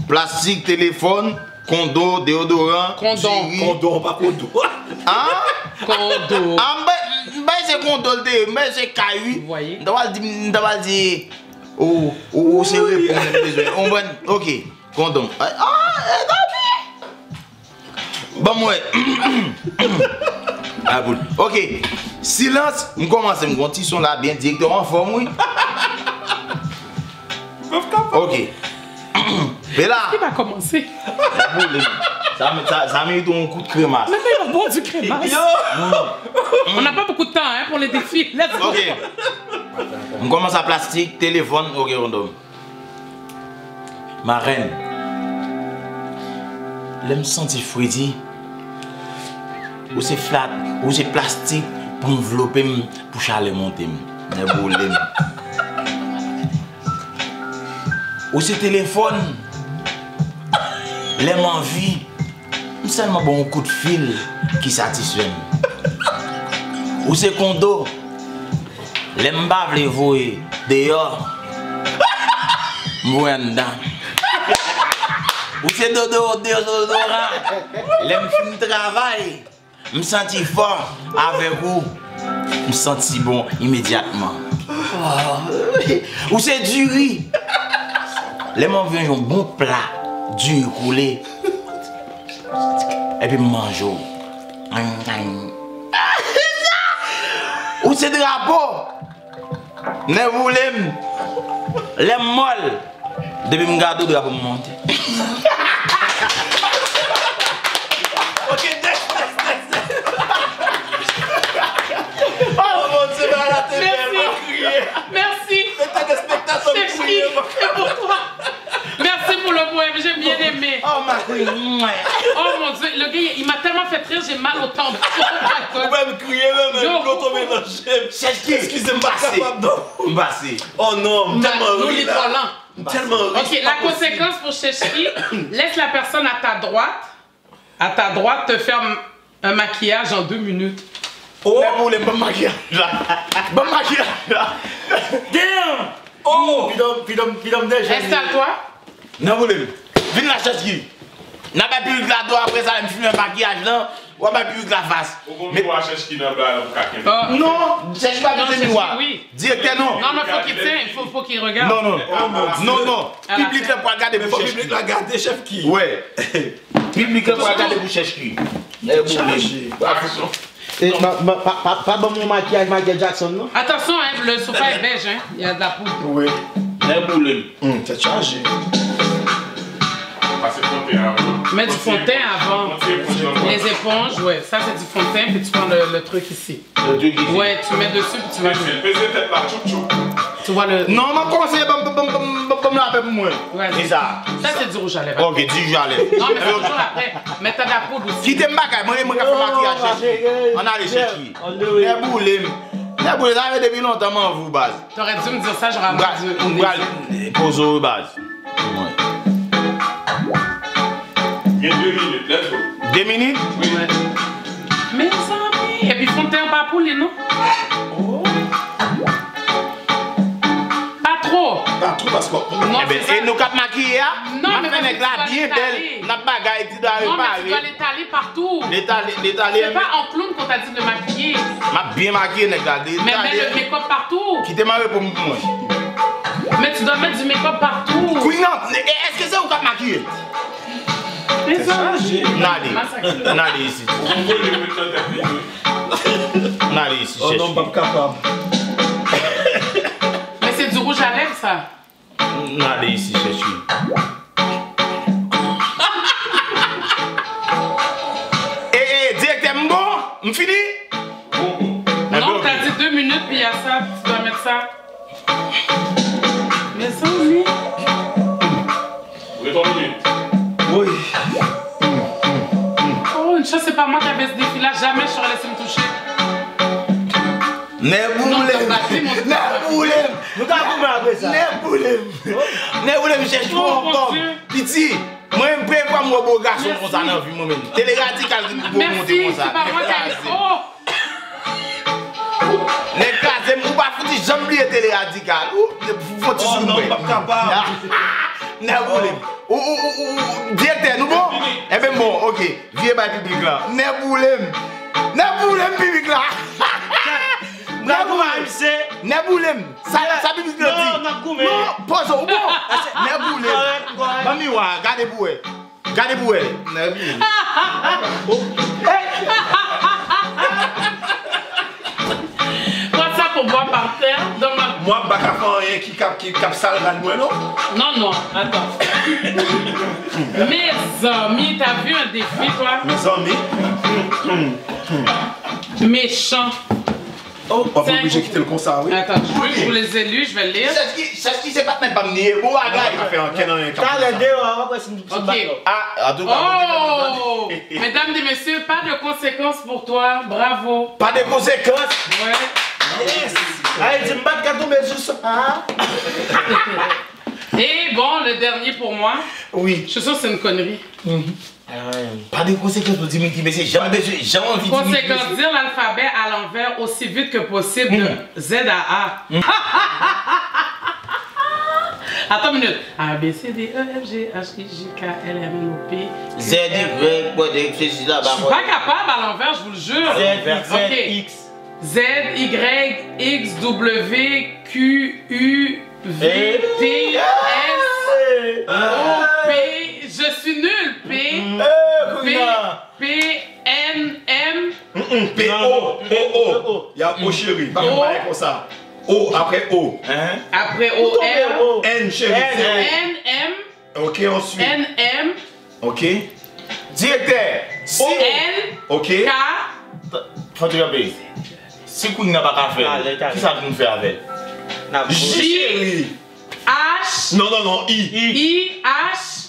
Plastique, téléphone, condo, déodorant. Condom. Condom, pas condom. Hein? Condo. Ah, ben c'est condo, mais c'est caillou. Vous voyez? D'avoir dit. Oh, c'est vrai pour les besoins. On va. Ok, condom. Bon, moi. Ah, bon. Ok, silence. On commence. On continue son là bien directement en forme, oui. Ok. Mais là. Qui va commencer? Ça mérite un coup de crémasse. Mais il va boire du crémasse. On n'a pas beaucoup de temps hein, pour les défis. Let's go. Ok. On commence à plastique, téléphone, ok, random. Ma reine. L'aime sentir Freddy. Ou c'est flat, ou c'est plastique pour envelopper, pour chaler monter. Ou c'est téléphone. L'aime envie. Seulement bon coup de fil qui satisfait. Ou c'est condo. L'aime bave les voyer dehors. Moi dedans. Ou c'est dodo, l'aime fin de travail. Me senti fort avec vous. Me senti bon immédiatement. Ou c'est du riz. L'aime envie un bon plat, du roulé. Et puis mange. Ou c'est drapeau. Ne voulez les molles. Depuis que je garde le drapeau monter. Ok, next. Oh mon Dieu, mais la télé, elle va crier. Merci. Les téléspectateurs C'est crier. c'est pour toi. Merci pour le poème, j'ai bien aimé. Oh ma queen. Oh mon Dieu, le gars, il m'a tellement fait rire, j'ai mal au temps. Vous pouvez me crier même, l'auto-mélanger. Excusez-moi, pas capable d'en. Mbassé. Oh non, tellement Nous, riche les là. talents. Tellement riche. Ok, la conséquence pour Cheshki, laisse la personne à ta droite te faire un maquillage en 2 minutes. Oh, mais vous les bon maquillage là. Bon maquillage là. Damn. Oh, pidom déjà. Installe-toi. Non, vous les. Viens la Cheshki. N'a pas pu la doigt après ça, me filmer un maquillage là. Ou pas pu la face. Mais moi, je cherche qui n'a pas non, cherche pas de miroir. Oui. Directement non. Non, mais faut qu'il tienne, faut qu'il regarde. Non. Non. Public là pour regarder pour Public la garder, chef qui. Ouais. Public là pour regarder pour Cheshki. Pas bon mon maquillage Michael Jackson, non? Attention, hein, le sofa est beige, hein. Il y a de la poudre. Oui. C'est chargé. Mets du fond de teint avant. Les éponges, ouais. Ça, c'est du fond de teint, puis tu prends le truc ici. Ouais, tu mets dessus, puis tu vas. Tu vois le. Non, ma conseil, comme la paix pour moi. Ouais, c'est ça. Ça, c'est du rouge à lèvres. Ok, du rouge à lèvres. Non, mais c'est toujours après. Mais t'as de la poudre aussi. Qui t'aime pas, moi, je fais maquillage. On a les Cheshki. Les boulets, ça fait depuis longtemps, vous, base. T'aurais dû me dire ça, j'aurais dû. On va poser au base. 2 minutes, let's go. 2 minutes? Oui. Ouais. Mes amis. Et puis, fond de teint pas pour les non? Pas trop. Pas trop parce quoi. Non, c'est ça. Et nous cap maquiller, Non, mais mais tu dois bien l'étaler. belle, n'a pas gagné tu dois Non, mais tu dois réparer. l'étaler partout. L'étaler. C'est pas en clown qu'on t'a dit de le maquiller. M'a bien maquillé nèg là. Mais mets le make-up partout. Qui démarre pour moi. Mais tu dois mettre du make-up partout. Queen, est-ce que c'est vous cap maquillé? C'est ça. Nadi ici. Nadi ici. Oh non, pas capable. Mais c'est du rouge à lèvres, ça. Nadi ici, cherche. Directeur, bon, fini? Non, t'as dit 2 minutes, puis il y a ça. Tu dois mettre ça. Mais ça, oui. Oui. Oh, une chose, c'est pas moi qui avais ce défi-là. Jamais je serais laissé me toucher. Nous t'avons après ça. Cherche Oh, mon encore. Dieu. Piti, moi, je préfère moi beau garçon comme ça dans la vie, moi-même. Télé-radical qui nous monter Merci, comme ça. c'est pas moi qui avais... Oh! Les gars, vous pas foutu jamais les télé-radical. Vous foutu sur Oh non, moi. pas capable. Directeur, nous bon? Eh bien bon, ok. Viens par le public là. Neboulem public là. Neboulem. Ça public là dit. Non, pose au bon. Neboulem. Mami wa, gardez-vous. Gardez-vous. Neboulem. Quoi ça pour boire par terre dans ma... Moi, je ne vais pas rien qui cap sale dans moi, non? Non, attends. Mes amis, t'as vu un défi, toi? Mes amis. Méchant. Oh, on va obligé de quitter le concert, oui. Attends, je vous les ai lus, je vais le lire. C'est ce qui s'est pas même pas mené. Bon, regarde. Il va faire un canon et un cap. T'as les deux, on va passer une petite Ok. bataille. Ah, en tout cas. Oh! Mesdames et messieurs, pas de conséquences pour toi. Bravo. Pas de conséquences. Ouais. Yes! Allez, dis-moi pas qu'à tomber juste. Hein? Et bon, le dernier pour moi. Oui. Je suis sûr que c'est une connerie. Pas de conséquences pour Dimitri, mais c'est jamais envie de Conséquence, dire l'alphabet à l'envers aussi vite que possible de Z à A. Attends une minute. A, B, C, D, E, F, G, H, I, J, K, L, M, N, O, P. Z, Y, quoi, de c'est là-bas. Je suis pas capable à l'envers, je vous le jure. Z, Ok. X. Z, Y, X, W, Q, U, V, T, S, O, P. Je suis nul. P, P, N, M. P-O. Il y a O chéri. Pas comme parler comme ça. O après O. Après O, R. N chéri. N, M. Ok, ensuite. N, M. Ok. Directeur. Si. N, Ok. K. Faut te rappeler. Si Queen n'a pas qu'à faire, qui ça nous fait avec? J. H. Non, I. I, H.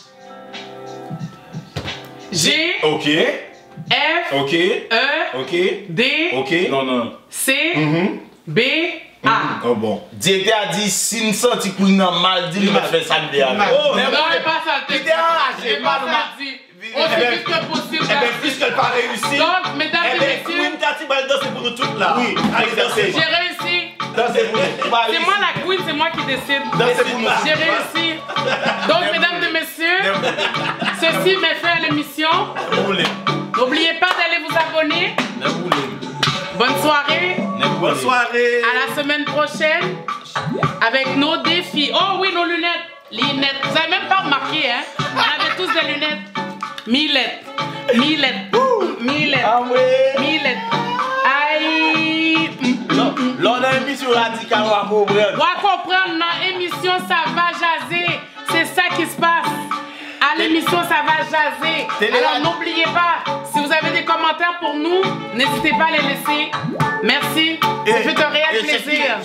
G. Ok. F. Ok. E. Ok. D. Ok. Non. C. B. A. Oh bon. Directeur a dit si nous sentons Queen n'a mal dit, il va faire ça avec. Oh, Non, mais pas ça. Il était enragé, C'est pas mal, ça dit. Aussi vite que possible. Eh bien, puisqu'elle pas réussi. Donc, mesdames et messieurs, Queen Tati va danser pour nous toutes là. Oui, allez danser. j'ai réussi. Dansez pour nous. C'est moi la queen, c'est moi qui décide. Dansez pour nous. J'ai réussi. Donc, mesdames et messieurs, ceci met fin à l'émission. N'oubliez pas d'aller vous abonner. Bonne soirée. Bonne soirée. À la semaine prochaine avec nos défis. Oh oui, nos lunettes. Lunettes. Vous n'avez même pas remarqué, hein? On avait tous des lunettes. Millettes. Ah ouais. Millettes. Aïe. L'on a une émission radicale, on va comprendre. On va comprendre dans l'émission Ça va jaser. C'est ça qui se passe. À l'émission Ça va jaser. Alors n'oubliez pas, si vous avez des commentaires pour nous, n'hésitez pas à les laisser. Merci. Ça fait un réel plaisir.